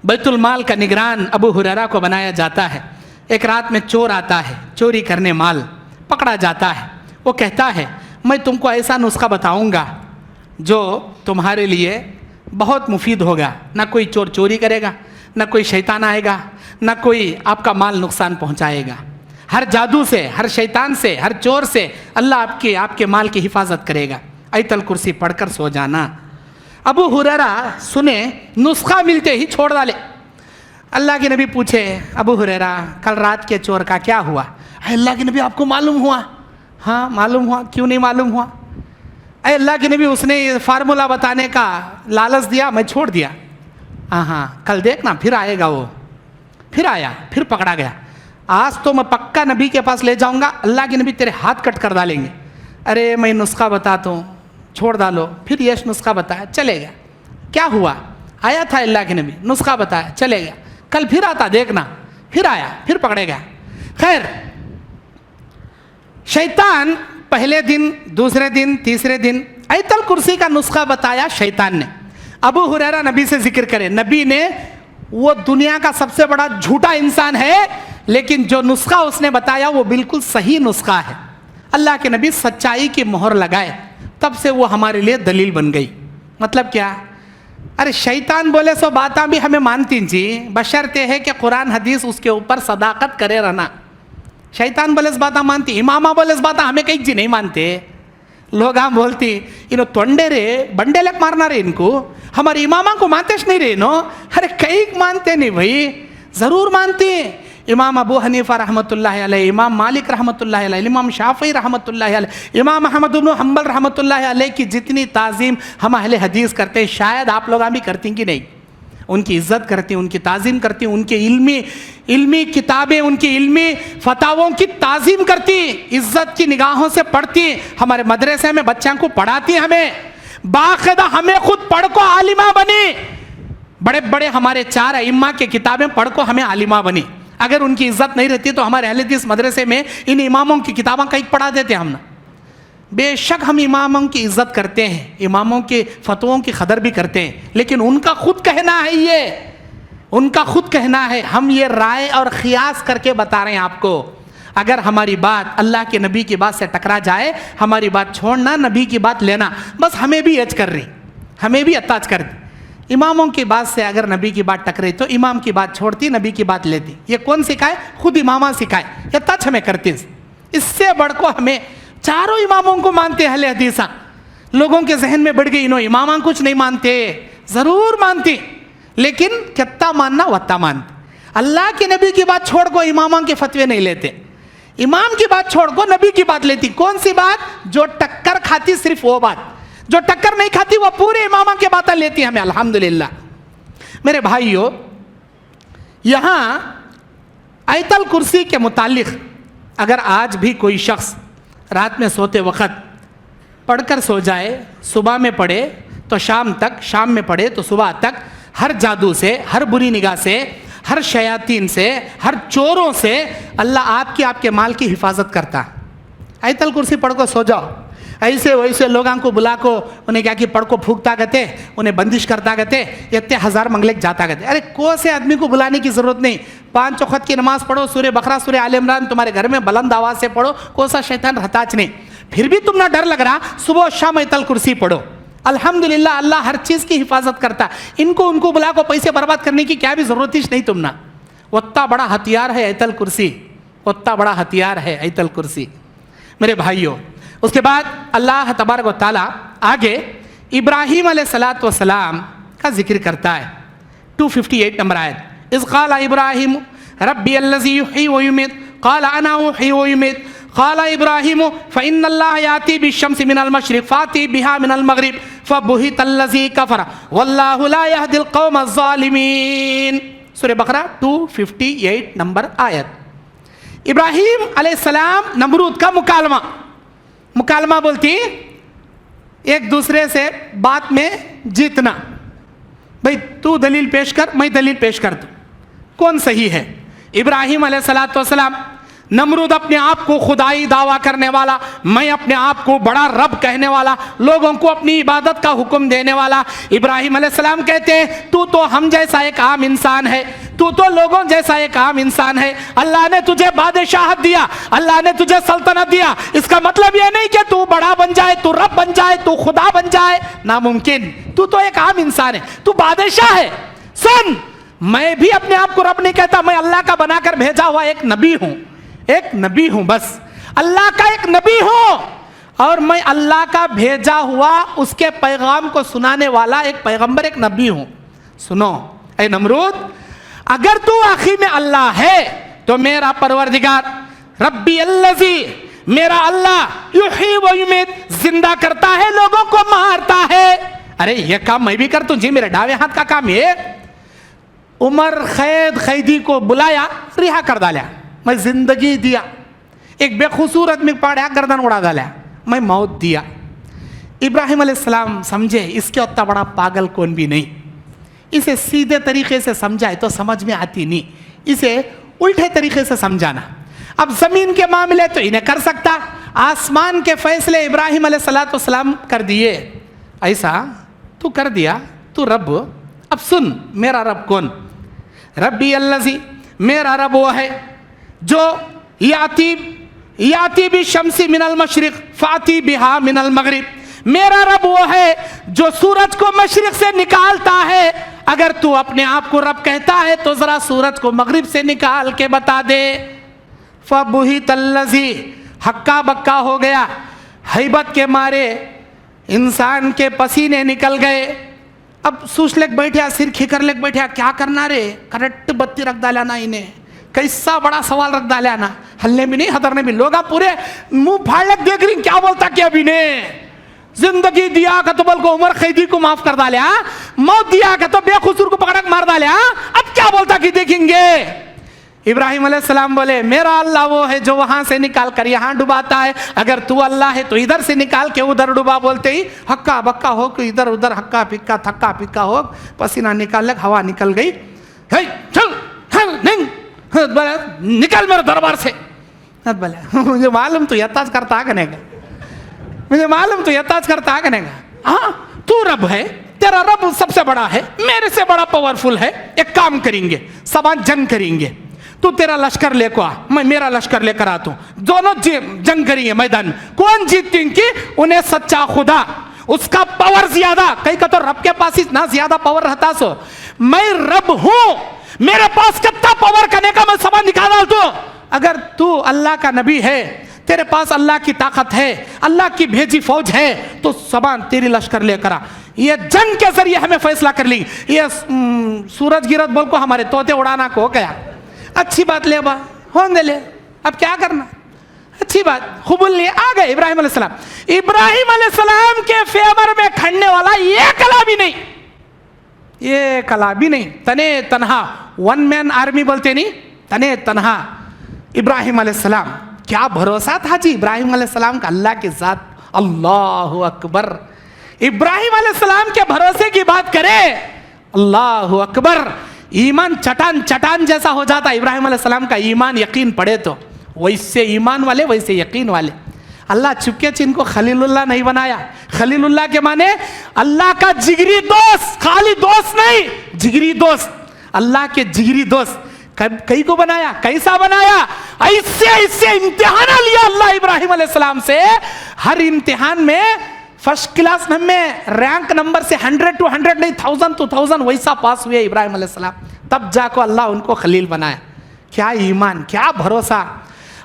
बैतुल माल का निगरान अबू हुरैरा को बनाया जाता है। एक रात में चोर आता है, चोरी करने माल पकड़ा जाता है। वो कहता है मैं तुमको ऐसा नुस्खा बताऊंगा जो तुम्हारे लिए बहुत मुफीद होगा। ना कोई चोर चोरी करेगा, ना कोई शैतान आएगा, ना कोई आपका माल नुकसान पहुंचाएगा। हर जादू से, हर शैतान से, हर चोर से अल्लाह आपके माल की हिफाजत करेगा। आयतल कुर्सी पढ़कर सो जाना। अबू हुरैरा सुने, नुस्खा मिलते ही छोड़ डाले। अल्लाह के नबी पूछे, अबू हुरैरा कल रात के चोर का क्या हुआ? अल्लाह के नबी आपको मालूम हुआ? हाँ मालूम हुआ। क्यों नहीं मालूम हुआ? अल्लाह के नबी उसने ये फार्मूला बताने का लालच दिया, मैं छोड़ दिया। हाँ कल देखना फिर आएगा वो। फिर आया, फिर पकड़ा गया। आज तो मैं पक्का नबी के पास ले जाऊंगा, अल्लाह के नबी तेरे हाथ कट कर डालेंगे। अरे मैं नुस्खा बताता हूँ, छोड़ डालो। फिर यश नुस्खा बताया, चले गया। क्या हुआ? आया था अल्लाह के नबी, नुस्खा बताया, चले गया। कल फिर आता देखना, फिर आया, फिर पकड़े गया। खैर, शैतान पहले दिन, दूसरे दिन, तीसरे दिन आयतल कुर्सी का नुस्खा बताया शैतान ने। अबू हुरैरा नबी से जिक्र करे, नबी ने, वो दुनिया का सबसे बड़ा झूठा इंसान है, लेकिन जो नुस्खा उसने बताया वो बिल्कुल सही नुस्खा है। अल्लाह के नबी सच्चाई की मोहर लगाए, तब से वो हमारे लिए दलील बन गई। मतलब क्या? अरे शैतान बोले सो बातें भी हमें मानती जी, बशर्ते है कि कुरान हदीस उसके ऊपर सदाकत करे रहना। शैतान बोले इस बात मानती, इमामा बोले इस बात हमें कहीं जी नहीं मानते। लोग हम बोलती इनो तोंडे रे बंडे लग मारना रे, इनको हमारे इमामा को मानते नहीं रे नो। अरे कई मानते नहीं भाई, ज़रूर मानते। इमाम अबू हनीफा रहमतुल्लाह अलैह, इमाम मालिक रहमतुल्लाह अलैह, इमाम शाफ़ी रहमतुल्लाह अलैह, इमाम अहमद इब्न हंबल रहमतुल्लाह अलैह की जितनी ताज़ीम हम अहले हदीस करते हैं, शायद आप लोग भी करती कि नहीं। उनकी इज़्ज़त करती, उनकी ताज़ीम करती, उनके इल्मी किताबें, उनकी इल्मी फतावों की ताज़ीम करती, इज़्ज़त की निगाहों से पढ़ती। हमारे मदरसे में बच्चों को पढ़ाती, हमें बाकायदा, हमें खुद पढ़ को आलिमा बनी। बड़े बड़े हमारे 4 इम्मा के किताबें पढ़ को हमें आलिमा बनी। अगर उनकी इज़्ज़त नहीं रहती तो हमारे अहले हदीस मदरसे में इन इमामों की किताबें कहीं पढ़ा देते हम ना। बेशक हम इमामों की इज़्ज़त करते हैं, इमामों के फतवों की कदर भी करते हैं, लेकिन उनका खुद कहना है, ये उनका खुद कहना है। हम ये राय और ख़ियास करके बता रहे हैं आपको। अगर हमारी बात अल्लाह के नबी की बात से टकरा जाए, हमारी बात छोड़ना, नबी की बात लेना, बस हमें भी एज कर रही, हमें भी अताज कर दी। इमामों की बात से अगर नबी की बात टकरे तो इमाम की बात छोड़ती, नबी की बात लेती। ये कौन सिखाए? खुद इमामा सिखाए, ये टच हमें करती। इससे बढ़ को हमें चारों इमामों को मानते अहले हदीसा। लोगों के जहन में बढ़ गई, इन्हों इमामा कुछ नहीं मानते। ज़रूर मानती, लेकिन कितना मानना वत्ता मानते। अल्लाह के नबी की बात छोड़ को इमामा के फतवे नहीं लेते, इमाम की बात छोड़ को नबी की बात लेती। कौन सी बात? जो टक्कर खाती सिर्फ वो बात, जो टक्कर नहीं खाती वो पूरे इमामा की बातें लेती हमें। अल्हम्दुलिल्लाह मेरे भाइयों, यहाँ आयतल कुर्सी के मुतालिक अगर आज भी कोई शख्स रात में सोते वक्त पढ़कर सो जाए, सुबह में पढ़े तो शाम तक, शाम में पढ़े तो सुबह तक, हर जादू से, हर बुरी निगाह से, हर शयातीन से, हर चोरों से अल्लाह आपके माल की हिफाजत करता। आयतल कुर्सी पढ़ को सो जाओ। ऐसे वैसे लोगों को बुला को उन्हें क्या कि पढ़ को फूकता गते, उन्हें बंदिश करता गते, इतने 1000 मंगलेक जाता गते। अरे को से आदमी को बुलाने की ज़रूरत नहीं। 5 वक्त की नमाज़ पढ़ो, सूरह बकरा, सूरह आले इमरान तुम्हारे घर में बुलंद आवाज़ से पढ़ो, को सा शैतान रहताच नहीं। फिर भी तुम ना डर लग रहा, सुबह शाम आयतल कुर्सी पढ़ो। अल्हम्दुलिल्लाह अल्लाह हर चीज़ की हिफाजत करता। उनको बुला को पैसे बर्बाद करने की क्या भी ज़रूरत ही नहीं तुम ना। उतना बड़ा हथियार है आयतल कुर्सी, उतना बड़ा हथियार है आयतल कुर्सी मेरे भाइयों। उसके बाद अल्लाह तबारक व तआला आगे इब्राहीम अलैहिस्सलातु वस्सलाम का जिक्र करता है। 258 नंबर आयत, इज़ क़ाला इब्राहीम रब्बी अल्लज़ी युह्यी व युमीत क़ाला अना उह्यी व युमीत क़ाल इब्राहीम फ़इन्नल्लाह याती बिश्शम्सि मिनल मशरिक़ फ़ाती बिहा मिनल मग़रिब फ़बुहितल्लज़ी कफ़र वल्लाहु ला यहदिल क़ौमज़ ज़ालिमीन। सूरह बकरा 258 नंबर आयत। इब्राहीम अलैहिस्सलाम नमरूद का मुकालमा बोलती एक दूसरे से बात में जीतना, भाई तू दलील पेश कर, मैं दलील पेश कर दूं, कौन सही है। इब्राहीम अलैहिस्सलाम, नमरूद अपने आप को खुदाई दावा करने वाला, मैं अपने आप को बड़ा रब कहने वाला, लोगों को अपनी इबादत का हुक्म देने वाला। इब्राहीम अलैहिस्सलाम कहते हैं तू तो हम जैसा एक आम इंसान है, तू तो लोगों जैसा एक आम इंसान है। अल्लाह ने तुझे बादशाहत दिया, अल्लाह ने तुझे सल्तनत दिया, इसका मतलब यह नहीं कि तू बड़ा बन जाए, तू रब बन जाए, तू खुदा बन जाए, नामुमकिन। तू तो एक आम इंसान है, तू बादशाह है। सुन, मैं भी अपने आप को रब नहीं कहता, मैं अल्लाह का बनाकर भेजा हुआ एक नबी हूं, एक नबी हूं, बस अल्लाह का एक नबी हूं, और मैं अल्लाह का भेजा हुआ उसके पैगाम को सुनाने वाला एक पैगंबर, एक नबी हूं। सुनो ऐ नमरूद, अगर तू आखिर में अल्लाह है तो मेरा परवरदिगार रब्बी अल्लज़ी, मेरा अल्लाह युही व युमीत, जिंदा करता है, लोगों को मारता है। अरे ये काम मैं भी कर तू जी, मेरे डावे हाथ का काम ये। उमर कैदी को बुलाया, रिहा कर डाला, मैं जिंदगी दिया। एक बेखुसूर आदमी पड़ा, गर्दन उड़ा डाला, मैं मौत दिया। इब्राहिम अलैहिस्सलाम समझे इसके उतना बड़ा पागल कौन भी नहीं, इसे सीधे तरीके से समझाए तो समझ में आती नहीं, इसे उल्टे तरीके से समझाना। अब जमीन के मामले तो इन्हें कर सकता, आसमान के फैसले इब्राहिम अलैहिस्सलाम कर दिए, ऐसा तू कर दिया, तू रब। अब सुन, मेरा रब कौन? रब्बी अल्लज़ी, मेरा रब वो है जो याती भी शम्सी मिनल मशरिक फाती बिहा मिनल मगरिब, मेरा रब वो है जो सूरज को मशरिक से निकालता है। अगर तू अपने आप को रब कहता है तो जरा सूरज को मगरिब से निकाल के बता दे। फबुहितल्लज़ी, हक्का बक्का हो गया, हैबत के मारे इंसान के पसीने निकल गए। अब सूस लेक बैठा, सिर खिकर लेक बैठा, क्या करना रे, करंट बत्ती रख डाला ना इन्हें, कैसा बड़ा सवाल रख डाला ना, हल्ले भी नहीं हदरने भी, लोग पूरे मुंह फाड़ लेक देख रही क्या बोलता क्या अभी ने। जिंदगी दिया का तो बल को उमर कैदी को माफ कर डाला, मौत दिया का तो बेखुसूर को पकड़ मार डाला, अब क्या बोलता कि देखेंगे। इब्राहिम अलैहिस्सलाम बोले मेरा अल्लाह वो है जो वहां से निकाल कर यहाँ डुबाता है, अगर तू अल्लाह है तो इधर से निकाल के उधर डुबा। बोलते ही हक्का बक्का हो कि इधर उधर हक्का पिक्का थक्का पिक्का हो, पसीना निकाल लग, हवा निकल गई। चल निकल मेरे दरबार से। बोले मुझे मालूम तू यताज करता कनेगा, मुझे मालूम तू यताज करता कनेगा। हाँ तू रब है, तेरा रब सबसे बड़ा है, मेरे से बड़ा पावरफुल है। एक काम करेंगे, सब जंग करेंगे, तू तेरा लश्कर लेकर आ, मैं मेरा लश्कर लेकर आता हूं, दोनों जंग करेंगे मैदान में। कौन जीतेंगे? उन्हें सच्चा खुदा, उसका पावर ज्यादा, कहीं का तो रब के पास इतना ज्यादा पावर रहता सो। मैं रब हूं, मेरे पास कितना पावर करने का मैं सबक निकाल दू। अगर तू अल्लाह का नबी है, तेरे पास अल्लाह की ताकत है, अल्लाह की भेजी फौज है, तो सबान तेरी लश्कर लेकर आ, ये जंग के जरिए हमें फैसला कर ली। ये सूरज गिरत बोल को हमारे तोते उड़ाना को गया, अच्छी बात ले बा होने ले, अब क्या करना, अच्छी बात खुबुल लिए आ गए इब्राहिम अलैहिस्सलाम। इब्राहिम अलैहिस्सलाम के फेवर में खड़ने वाला ये कला भी नहीं, ये कला भी नहीं, तने तनहा, वन मैन आर्मी बोलते नहीं, तने तनहा इब्राहिम अलैहिस्सलाम। क्या भरोसा था जी इब्राहिम अलैहिस्सलाम का अल्लाह के साथ, अल्लाहु अकबर। इब्राहिम अलैहिस्सलाम के भरोसे की बात करें, अल्लाहु अकबर, ईमान चटान चटान जैसा हो जाता इब्राहिम अलैहिस्सलाम का ईमान, यकीन पड़े तो। वैसे ईमान वाले वैसे यकीन वाले। अल्लाह चुपके से इनको खलीलुल्लाह नहीं बनाया। खलीलुल्लाह के माने अल्लाह का जिगरी दोस्त, खाली दोस्त नहीं, जिगरी दोस्त, अल्लाह के जिगरी दोस्त। कई को बनाया, कैसा बनाया? ऐसे ऐसे इम्तिहान लिया अल्लाह इब्राहिम अलैहिस्सलाम से, हर इम्तिहान में फर्स्ट क्लास में रैंक नंबर से 100 to 100 नहीं, 1000 to 1000 वैसा पास हुए इब्राहिम अलैहिस्सलाम, तब जाको अल्लाह उनको खलील बनाया। क्या ईमान, क्या भरोसा।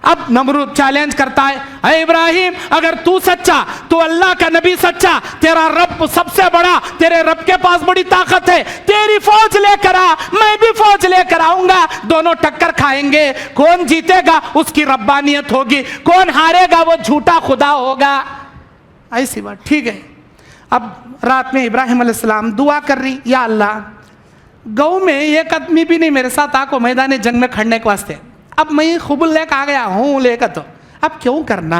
अब नमरूद चैलेंज करता है, अरे इब्राहिम अगर तू सच्चा तो अल्लाह का नबी सच्चा, तेरा रब सबसे बड़ा, तेरे रब के पास बड़ी ताकत है, तेरी फौज लेकर आ, मैं भी फौज लेकर आऊंगा, दोनों टक्कर खाएंगे, कौन जीतेगा उसकी रब्बानियत होगी, कौन हारेगा वो झूठा खुदा होगा। ऐसी बात, ठीक है। अब रात में इब्राहिम अलैहिस्सलाम दुआ कर रही, या अल्लाह गौ में एक आदमी भी नहीं मेरे साथ आको मैदान जंग में खड़ने के वास्ते, अब मैं खुबुल लेकर आ गया हूँ लेकर, तो अब क्यों करना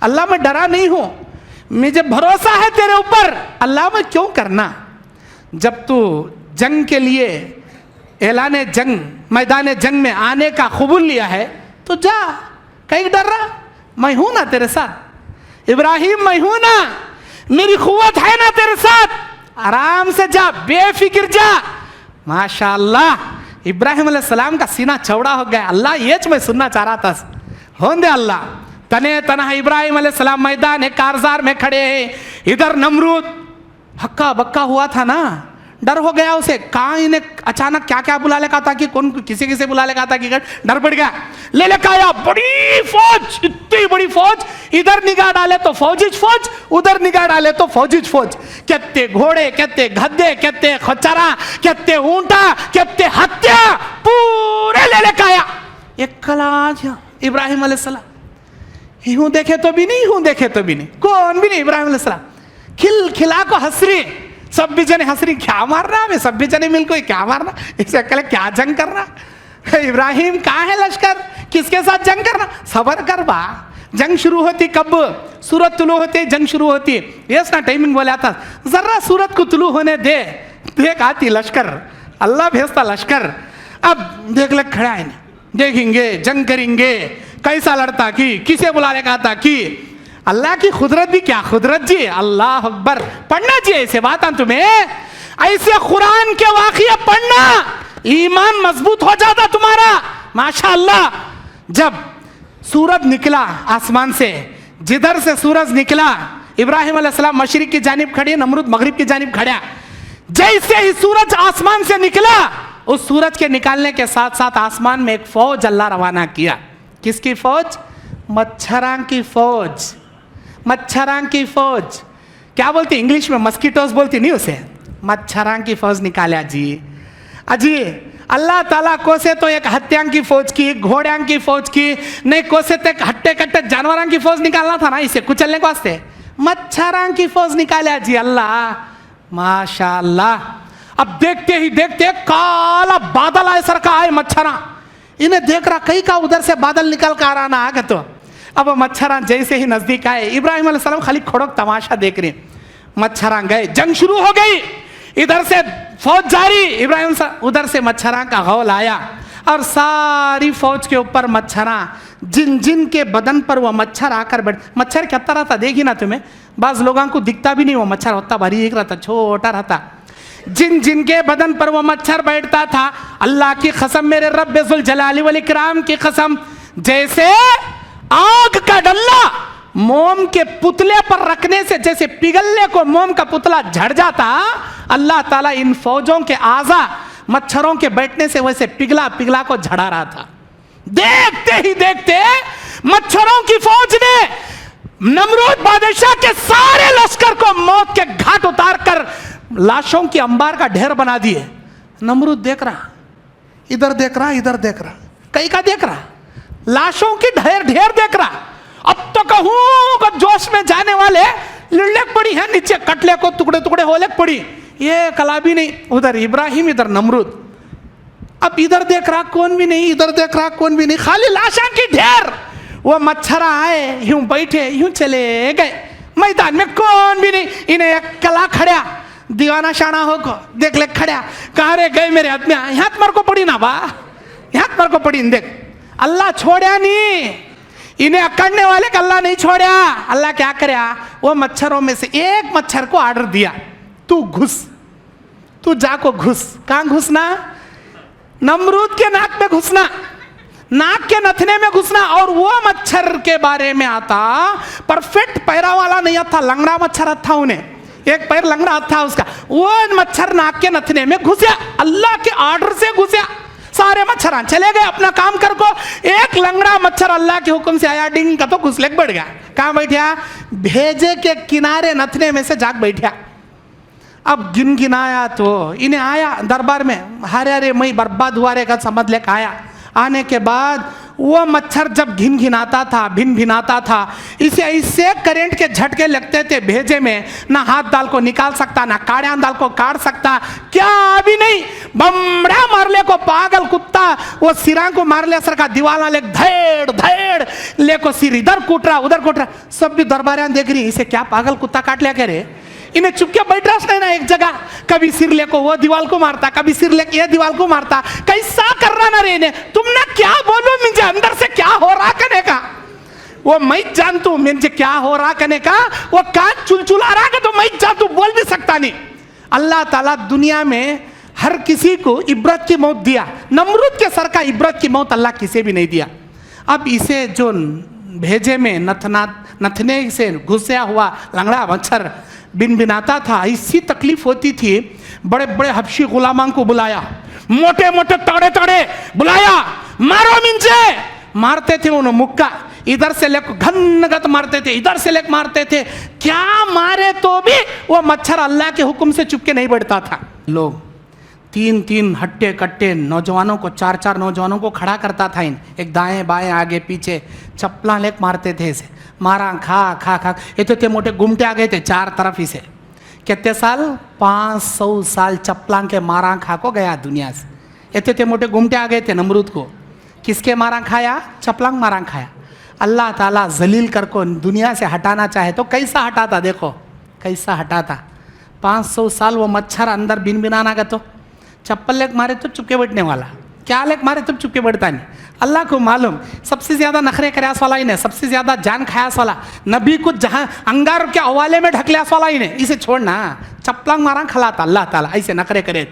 अल्लाह, मैं डरा नहीं हूँ, मुझे भरोसा है तेरे ऊपर, अल्लाह मैं क्यों करना। जब तू जंग के लिए ऐलान जंग मैदान जंग में आने का खुबुल लिया है तो जा, कहीं डर रहा, मैं हूं ना तेरे साथ, इब्राहिम मैं हूं ना, मेरी कुव्वत है ना तेरे साथ, आराम से जा, बेफिक्र जा। माशाअल्लाह इब्राहिम अलैहिस्सलाम का सीना चौड़ा हो गया। अल्लाह ये मैं सुनना चाह रहा था, होंदे अल्लाह। तने तनहा इब्राहिम अलैहिस्सलाम मैदान है कारजार में खड़े हैं, इधर नमरूद हक्का बक्का हुआ था ना, डर हो गया उसे, कहाँ इन्हें अचानक क्या क्या बुला लेगा था कि कौन किसी किसे बुला लेगा था कि डर पड़ गया, ले लेकर आया बड़ी फौज, इतनी बड़ी फौज, इधर निगाह डाले तो फौजिज फौज, उधर निगाह डाले तो फौजिज फौज, कितने घोड़े, कितने गधे, कितने खच्चरा, कितने ऊंटा, कितने हत्या, पूरे ले लेकर आया। एक कलाज इब्राहिम अलैहिस्सलाम, यूं देखे तो भी नहीं, यूं देखे तो भी नहीं, कौन भी नहीं, इब्राहिम अलैहिस्सलाम खिल खिला को हंस रही, सब भी जने हंस रही, क्या मारना हमें, सब भी जने मिलकर क्या मारना, इससे अकेले क्या जंग करना, इब्राहिम कहाँ है लश्कर, किसके साथ जंग करना, सबर कर बा, जंग शुरू होती कब, सूरत तुलू होती जंग शुरू होती है, यस ना टाइमिंग बोला था, जरा सूरत को तुलू होने दे, देख आती लश्कर, अल्लाह भेजता लश्कर। अब देख ले खड़ा है, देखेंगे जंग करेंगे, कैसा लड़ता की, किसे बुला लेगा था कि, अल्लाह की खुदरत भी क्या खुदरत जी, अल्लाह अकबर। पढ़ना चाहिए ऐसे बात तुम्हें, ऐसे कुरान के वाक़िया पढ़ना, ईमान मजबूत हो जाता तुम्हारा माशाअल्लाह। जब सूरज निकला आसमान से, जिधर से सूरज निकला, इब्राहिम अलैहिस्सलाम मशरिक की जानिब खड़े, नमरूद मगरिब की जानिब खड़ा, जैसे ही सूरज आसमान से निकला, उस सूरज के निकालने के साथ साथ आसमान में एक फौज अल्लाह रवाना किया। किसकी फौज? मच्छरां की फौज, मच्छरां की फौज। क्या बोलती इंग्लिश में, मस्कीटोस बोलती नहीं उसे, मच्छरां की फौज निकाला जी। अजी अल्लाह ताला को से तो एक हत्यां की फौज की, घोड़ियां की फौज की, नहीं को से तो हट्टे कट्टे जानवरां की फौज निकालना था ना, इसे कुचलने के वास्ते मच्छरां की फौज निकाला जी अल्लाह, माशाअल्लाह। अब देखते ही देखते काला बादल आए सर का आए मच्छरा, इन्हें देख रहा कहीं का उधर से बादल निकल कर आ रहा ना आगे, तो अब मच्छरा जैसे ही नजदीक आए, इब्राहिम अलैहिस्सलाम खाली खड़ोक तमाशा देख रहे, मच्छरा गए, जंग शुरू हो गई, इधर से फौज जारी, इब्राहिम उधर से मच्छरा का गौल आया और सारी फौज के ऊपर मच्छरा, जिन जिन के बदन पर वो मच्छर आकर बैठ, मच्छर क्या रहता देखी ना तुम्हें, बाज लोगों को दिखता भी नहीं वो मच्छर, होता बारीक रहता, छोटा रहता, जिन जिन के बदन पर वो मच्छर बैठता था, अल्लाह की कसम, मेरे रब्बे जुल जलाली वल इकराम की कसम, जैसे आग का डल्ला मोम के पुतले पर रखने से जैसे पिघलने को मोम का पुतला झड़ जाता, अल्लाह ताला इन फौजों के आजा मच्छरों के बैठने से वैसे पिघला पिघला को झड़ा रहा था। देखते ही देखते मच्छरों की फौज ने नमरूद बादशाह के सारे लश्कर को मौत के घाट उतार कर लाशों की अंबार का ढेर बना दिए। नमरूद देख रहा, इधर देख रहा, इधर देख रहा, कहीं का देख रहा, लाशों की ढेर ढेर देख रहा। अब तो कहूं जोश में जाने वाले लिड़लेक पड़ी है नीचे, कटले को टुकड़े टुकड़े होले पड़ी, ये कला भी नहीं, उधर इब्राहिम इधर नमरूद। अब इधर देख रहा कौन भी नहीं, इधर देख रहा कौन भी नहीं, खाली लाशों की ढेर। वो मच्छरा आए, यूं बैठे यूं चले गए, मैदान में कौन भी नहीं, इन्हें एक कला खड़ा, दीवाना शाना होको देख ले खड़ा, कहाँ रे गए मेरे आदमी, यहाँ मर को पड़ी ना बा, यहाँ मर को पड़ी, देख अल्लाह छोड़ा नहीं, इन्हें अकड़ने वाले का अल्लाह नहीं छोड़ा। अल्लाह क्या करे, वो मच्छरों में से एक मच्छर को ऑर्डर दिया, तू घुस, तू जाको घुस। कहाँ घुसना? नमरूद के नाक में घुसना, नाक के नथने में घुसना। और वो मच्छर के बारे में आता, परफेक्ट पैरा वाला नहीं आता, लंगड़ा मच्छर था, उन्हें एक पैर लंगड़ा था उसका, वो मच्छर नाक के नथने में घुसा, अल्लाह के ऑर्डर से घुसा। सारे मच्छर चले गए अपना काम कर को, एक लंगड़ा मच्छर अल्लाह के हुक्म से आया, डिंग का तो घुसलेक बढ़ गया। कहाँ बैठा? भेजे के किनारे नथने में से जाग बैठा। अब गिन गिनाया तो इन्हें आया दरबार में, हरे अरे मई बर्बाद हुआ रे का समझ लेकर आया। आने के बाद वो मच्छर जब भिन भिनाता था, इसे ऐसे करंट के झटके लगते थे भेजे में, ना हाथ दाल को निकाल सकता, ना काड़ियां दाल को काट सकता, क्या अभी नहीं बमड़ा मारले को पागल कुत्ता वो सिरा को मारले सर का दीवाना ले धैड़ धैड़ ले को सिर इधर कूट रहा उधर कूट रहा। सब भी दरबारियां देख रही, इसे क्या पागल कुत्ता काट लिया करे। इन्हें चुपके बैठ रहा नहीं ना एक जगह, कभी सिर ले को वो दीवार को मारता, कभी सिर ले ये दीवार को मारता, कैसा कर रहा ना रे। तुमने क्या बोलो मुझे अंदर से क्या हो रहा कहने का, वो मैं जानतू मुझे क्या हो रहा कहने का, वो कान चुलचुला रहा का तो मैं जानतू, बोल भी सकता नहीं। अल्लाह ताला दुनिया में हर किसी को इब्रत की मौत दिया, नमरूद के सर का इब्रत की मौत अल्लाह किसे भी नहीं दिया। अब इसे जो भेजे में नथने से घुसा हुआ लंगड़ा मच्छर बिन बिनाता था, ऐसी तकलीफ होती थी। बड़े बड़े हबशी गुलामां को बुलाया, मोटे मोटे तड़े तड़े बुलाया, मारो मिंजे। मारते थे उन्होंने मुक्का, इधर से लेकर घनगत मारते थे, इधर से लेकर मारते थे, क्या मारे तो भी वो मच्छर अल्लाह के हुक्म से चुपके नहीं बैठता था। लोग 3-3 हट्टे कट्टे नौजवानों को, 4-4 नौजवानों को खड़ा करता था, एक दाएं बाएं आगे पीछे चप्पला लेकर मारते थे। इसे मारा खा खा खा, इतने मोटे गुमटे आ गए थे चार तरफ। इसे कितने साल? 500 साल चप्पला के मारा खा को गया दुनिया से। इतने मोटे गुमटे आ गए थे नमरूद को। किसके मारा खाया? चप्पलांग मारा खाया। अल्लाह ताला जलील कर को दुनिया से हटाना चाहे तो कैसा हटाता, देखो कैसा हटाता। 500 साल वो मच्छर अंदर बिन बिनाना का तो चप्पल लेक मारे तो चुपके बैठने वाला, क्या लेक मारे तो चुपके बैठता नहीं। अल्लाह को मालूम सबसे ज्यादा नखरे करास वाला ही ने, सबसे ज्यादा जान खायास वाला, नबी को जहां अंगार के हवाले में ढकल्यास वाला ही ने। इसे छोड़ना, चप्पलांग मारा खलाता अल्लाह ताला, ऐसे नखरे करे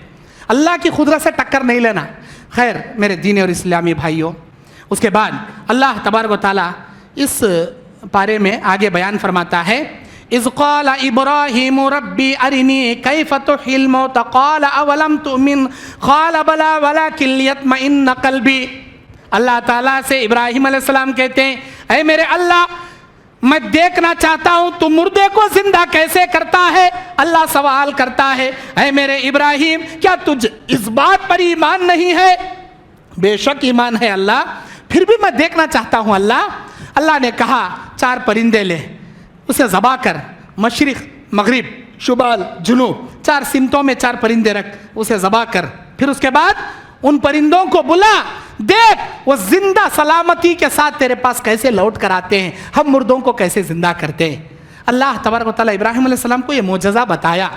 अल्लाह की खुदरत से टक्कर नहीं लेना। खैर मेरे दीन और इस्लामी भाइयों, उसके बाद अल्लाह तबारक व तआला इस पारे में आगे बयान फरमाता है, इज़ क़ाल इब्राहीम रब्बी अरिनी कैफ़ तुहिल मौत क़ाल अवलम तुमिन क़ाल बला वलाकिन लियत्मइन्न क़ल्बी। अल्लाह ताला से इब्राहीम अलैहिस्सलाम कहते हैं, ऐ मेरे अल्लाह, मैं देखना चाहता हूं तू मुर्दे को जिंदा कैसे करता है। अल्लाह सवाल करता है, ऐ मेरे इब्राहिम, क्या तुझ इस बात पर ईमान नहीं है? बेशक ईमान है अल्लाह, फिर भी मैं देखना चाहता हूं अल्लाह। अल्लाह ने कहा 4 परिंदे ले, उसे ज़बा कर, मशरिक़ मगरिब शुमाल जुनूब 4 सिमतों में 4 परिंदे रख, उसे ज़बा कर। फिर उसके बाद उन परिंदों को बुला, देख वो जिंदा सलामती के साथ तेरे पास कैसे लौट कर आते हैं, हम मुर्दों को कैसे जिंदा करते हैं। अल्लाह तबारक व तआला इब्राहिम अलैहिस्सलाम को ये मोजज़ा बताया।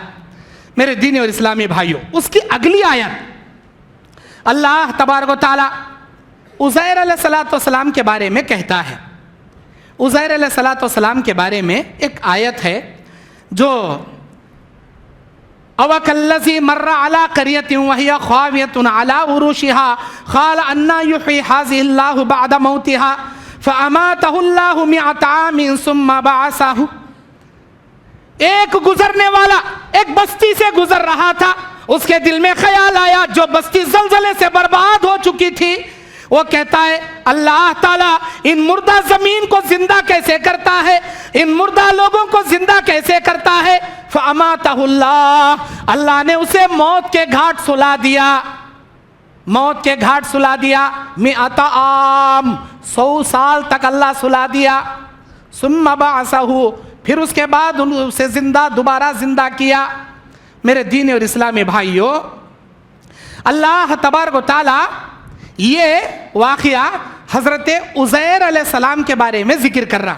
मेरे दीन और इस्लामी भाइयों, उसकी अगली आयत अल्लाह तबारक व तआला उज़ैर अलैहिस्सलाम के बारे में कहता है। उज़ैर अलैहिस्सलाम के बारे में एक आयत है जो अवकल्लज़ी मर्रा अला क़रियतिन वहिया ख़ावियतुन अला उरूशिहा क़ाल अन्ना युह्यी हाज़िहिल्लाहु बअदा मौतिहा फ़अमातहुल्लाहु मिअता आमिन सुम्मा बअसहु। एक गुजरने वाला एक बस्ती से गुजर रहा था, उसके दिल में ख्याल आया, जो बस्ती ज़लज़ले से बर्बाद हो चुकी थी, वो कहता है अल्लाह ताला इन मुर्दा ज़मीन को जिंदा कैसे करता है, इन मुर्दा लोगों को जिंदा कैसे करता है। फ़अमातहुल्लाह, अल्लाह ने उसे मौत के घाट सुला दिया, मौत के घाट सुला दिया। मिअता आम, 100 साल तक अल्लाह सुला दिया। सुम्मा बअसहु, फिर उसके बाद उसे जिंदा दोबारा जिंदा किया। मेरे दीन और इस्लामी भाइयों, अल्लाह तबारक व तआला ये वाक़िया हज़रत उज़ैर अलैहिस्सलाम के बारे में ज़िक्र कर रहा।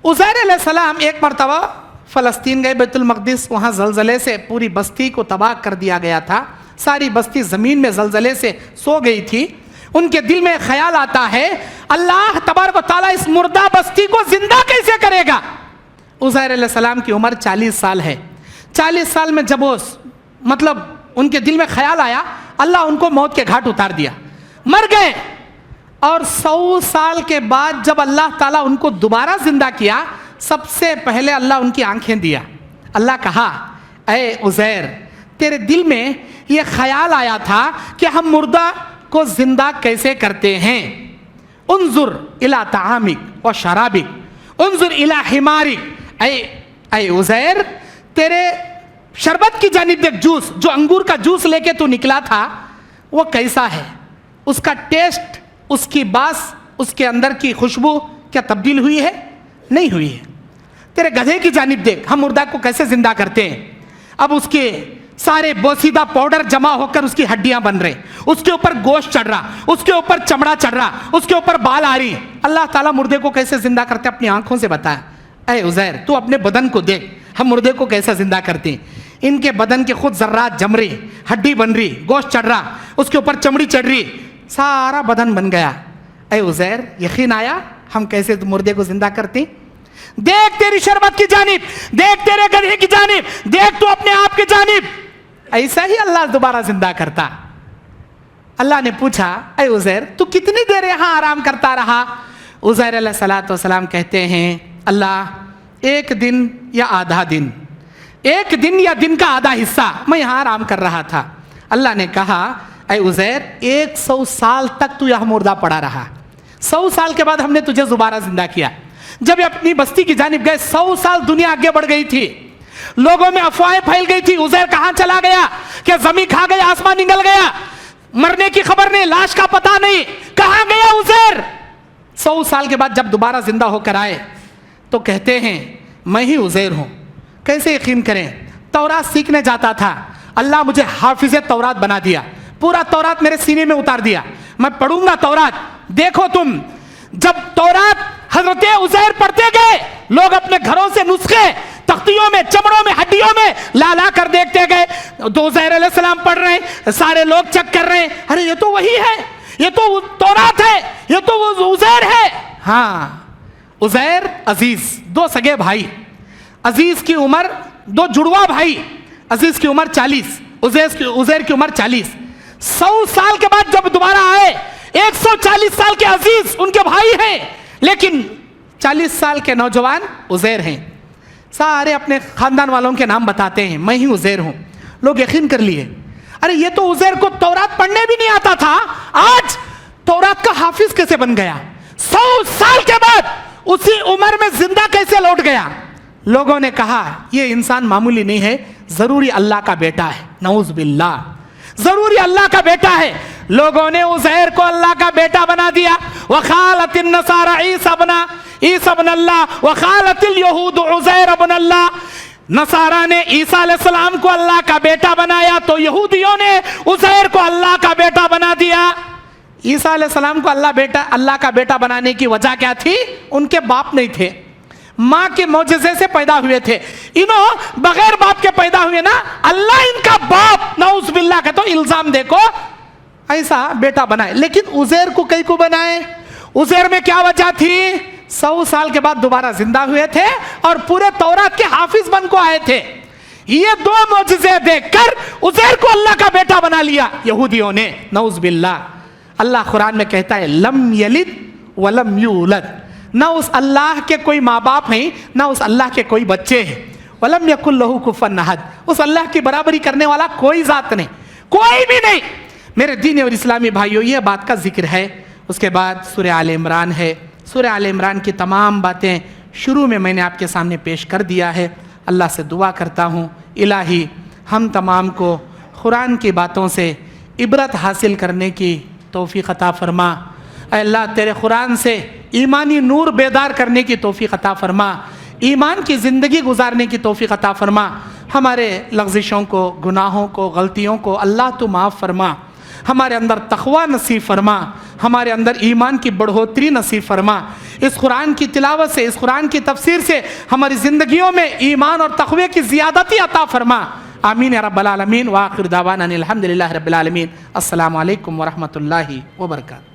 उज़ैर अलैहिस्सलाम एक मरतबा फ़लस्तीन गए, बैतुल मक़दिस, वहाँ ज़लज़ले से पूरी बस्ती को तबाह कर दिया गया था, सारी बस्ती ज़मीन में ज़लज़ले से सो गई थी। उनके दिल में ख्याल आता है अल्लाह तबारक व तआला इस मुर्दा बस्ती को ज़िंदा कैसे करेगा। उज़ैर अलैहिस्सलाम की उम्र 40 साल है। 40 साल में जब वो मतलब उनके दिल में ख्याल आया, अल्लाह उनको मौत के घाट उतार दिया, मर गए। और 100 साल के बाद जब अल्लाह ताला उनको दोबारा जिंदा किया, सबसे पहले अल्लाह उनकी आंखें दिया। अल्लाह कहा, ऐ उज़ैर, तेरे दिल में ये ख्याल आया था कि हम मुर्दा को जिंदा कैसे करते हैं। उन्जुर इला तामिक व शराबिक, उन्जुर इला हिमारिक। ऐ उज़ैर, तेरे शरबत की जानिब देख, जूस, जो अंगूर का जूस लेके तू निकला था वो कैसा है, उसका टेस्ट, उसकी बास, उसके अंदर की खुशबू क्या तब्दील हुई है? नहीं हुई है। तेरे गधे की जानिब देख, हम मुर्दा को कैसे जिंदा करते हैं, अब उसके सारे बोसीदा पाउडर जमा होकर उसकी हड्डियां बन रहे, उसके ऊपर गोश्त चढ़ रहा, उसके ऊपर चमड़ा चढ़ रहा, उसके ऊपर बाल आ रही। अल्लाह ताला मुर्दे को कैसे जिंदा करते अपनी आंखों से बता। ऐ उज़ैर, तू अपने बदन को देख, हम मुर्दे को कैसे जिंदा करते हैं। इनके बदन के खुद जर्रात जम रही, हड्डी बन रही, गोश्त चढ़ रहा, उसके ऊपर चमड़ी चढ़ रही, सारा बदन बन गया। ऐ उज़ैर, यकीन आया हम कैसे मुर्दे को जिंदा करते? देख तेरी शरबत की जानिब, देख तेरे गधे की जानिब, देख तू अपने आप की जानिब। ऐसा ही अल्लाह दोबारा जिंदा करता। अल्लाह ने पूछा, ऐ उज़ैर, तू कितनी देर यहां आराम करता रहा? उज़ैर अलैहिस्सलातु वस्सलाम कहते हैं, अल्लाह, एक दिन या आधा दिन, एक दिन या दिन का आधा हिस्सा मैं यहां आराम कर रहा था। अल्लाह ने कहा, ऐ उज़ैर, 100 साल तक तू यह मुर्दा पड़ा रहा, 100 साल के बाद हमने तुझे दोबारा जिंदा किया। जब ये अपनी बस्ती की जानिब गए, 100 साल दुनिया आगे बढ़ गई थी, लोगों में अफवाहें फैल गई थी, उज़ैर कहां चला गया, क्या जमीन खा गया, आसमान निगल गया, मरने की खबर नहीं, लाश का पता नहीं, कहां गया उज़ैर? 100 साल के बाद जब दोबारा जिंदा होकर आए तो कहते हैं, मैं ही उज़ैर हूं। कैसे यकीन करें? तौरात सीखने जाता था, अल्लाह मुझे हाफिज़ तौरात बना दिया, पूरा तौरात मेरे सीने में उतार दिया, मैं पढ़ूंगा तौरात। देखो तुम, जब तौरात हजरत उज़ैर पढ़ते गए, लोग अपने घरों से नुस्खे तख्तियों में, चमड़ों में, हड्डियों में ला ला कर देखते गए, तो उज़ैर अलैहिस्सलाम पढ़ रहे हैं, सारे लोग चेक कर रहे हैं, अरे ये तो वही है, ये तो तौरात है, ये तो वो उज़ैर है। हाँ, उज़ैर अजीज, दो सगे भाई, अजीज की उम्र, दो जुड़वा भाई, अजीज की उम्र 40, उज़ैर की उम्र 40। 100 साल के बाद जब दोबारा आए, 140 साल के अजीज उनके भाई हैं, लेकिन 40 साल के नौजवान उज़ैर हैं। सारे अपने खानदान वालों के नाम बताते हैं, मैं ही उज़ैर हूं। लोग यकीन कर लिए, अरे ये तो उज़ैर को तौरात पढ़ने भी नहीं आता था, आज तौरात का हाफिज कैसे बन गया? 100 साल के बाद उसी उम्र में जिंदा कैसे लौट गया? लोगों ने कहा, ये इंसान मामूली नहीं है, जरूरी अल्लाह का बेटा है, नऊज़ बिल्लाह, जरूरी अल्लाह का बेटा है। लोगों ने उज़ैर को अल्लाह का बेटा बना दिया। वखालतिन नसारा ईसा इब्न अल्लाह, वखालतिल यहूद उज़ैर इब्न अल्लाह। नसारा ने ईसा अलैहिस्सलाम को अल्लाह का बेटा बनाया, तो यहूदियों ने उज़ैर को अल्लाह का बेटा बना दिया। ईसा अलैहिस्सलाम को अल्लाह का बेटा बनाने की वजह क्या थी? उनके बाप नहीं थे, माँ के मौजज़े से पैदा हुए थे। इन्हों बगैर बाप के पैदा हुए ना, अल्लाह इनका बाप, नऊज़ बिल्लाह का तो इल्जाम देखो, ऐसा बेटा बनाए। लेकिन उज़ैर को कई को बनाए? उज़ैर में क्या वजह थी? 100 साल के बाद दोबारा जिंदा हुए थे और पूरे तौरात के हाफिज बन को आए थे। ये दो मौजज़े देखकर उज़ैर को अल्लाह का बेटा बना लिया यहूदियों ने, नऊज़ बिल्लाह। अल्लाह कुरान में कहता है, लम यलिद वलम यूलद, ना उस अल्लाह के कोई माँ बाप हैं, ना उस अल्लाह के कोई बच्चे हैं। वलम यकुल लहू कुफुवन अहद, उस अल्लाह की बराबरी करने वाला कोई ज़ात नहीं, कोई भी नहीं। मेरे दीन और इस्लामी भाइयों, ये बात का जिक्र है। उसके बाद सूरह आल इमरान है। सूरह आल इमरान की तमाम बातें शुरू में मैंने आपके सामने पेश कर दिया है। अल्लाह से दुआ करता हूँ, इलाही हम तमाम को कुरान की बातों से इबरत हासिल करने की तौफीक अता फरमा। अल्लाह तेरे कुरान से ईमानी नूर बेदार करने की तौफीक अता फरमा, ईमान की ज़िंदगी गुजारने की तौफीक अता फरमा। हमारे लग़्ज़िशों को, गुनाहों को, गलतियों को अल्लाह तो माफ़ फरमा, हमारे अंदर तक़वा नसीब फरमा, हमारे अंदर ईमान की बढ़ोतरी नसीब फरमा। इस कुरान की तिलावत से, इस कुरान की तफसीर से हमारी ज़िंदगियों में ईमान और तक़वे की ज़ियादती अता फरमा। आमीन या रब्बल आलमीन। व आखिर दावाना अनिल हम्दुलिल्लाहि रब्बिल आलमीन। अस्सलामु अलैकुम व रहमतुल्लाहि व बरकातहू।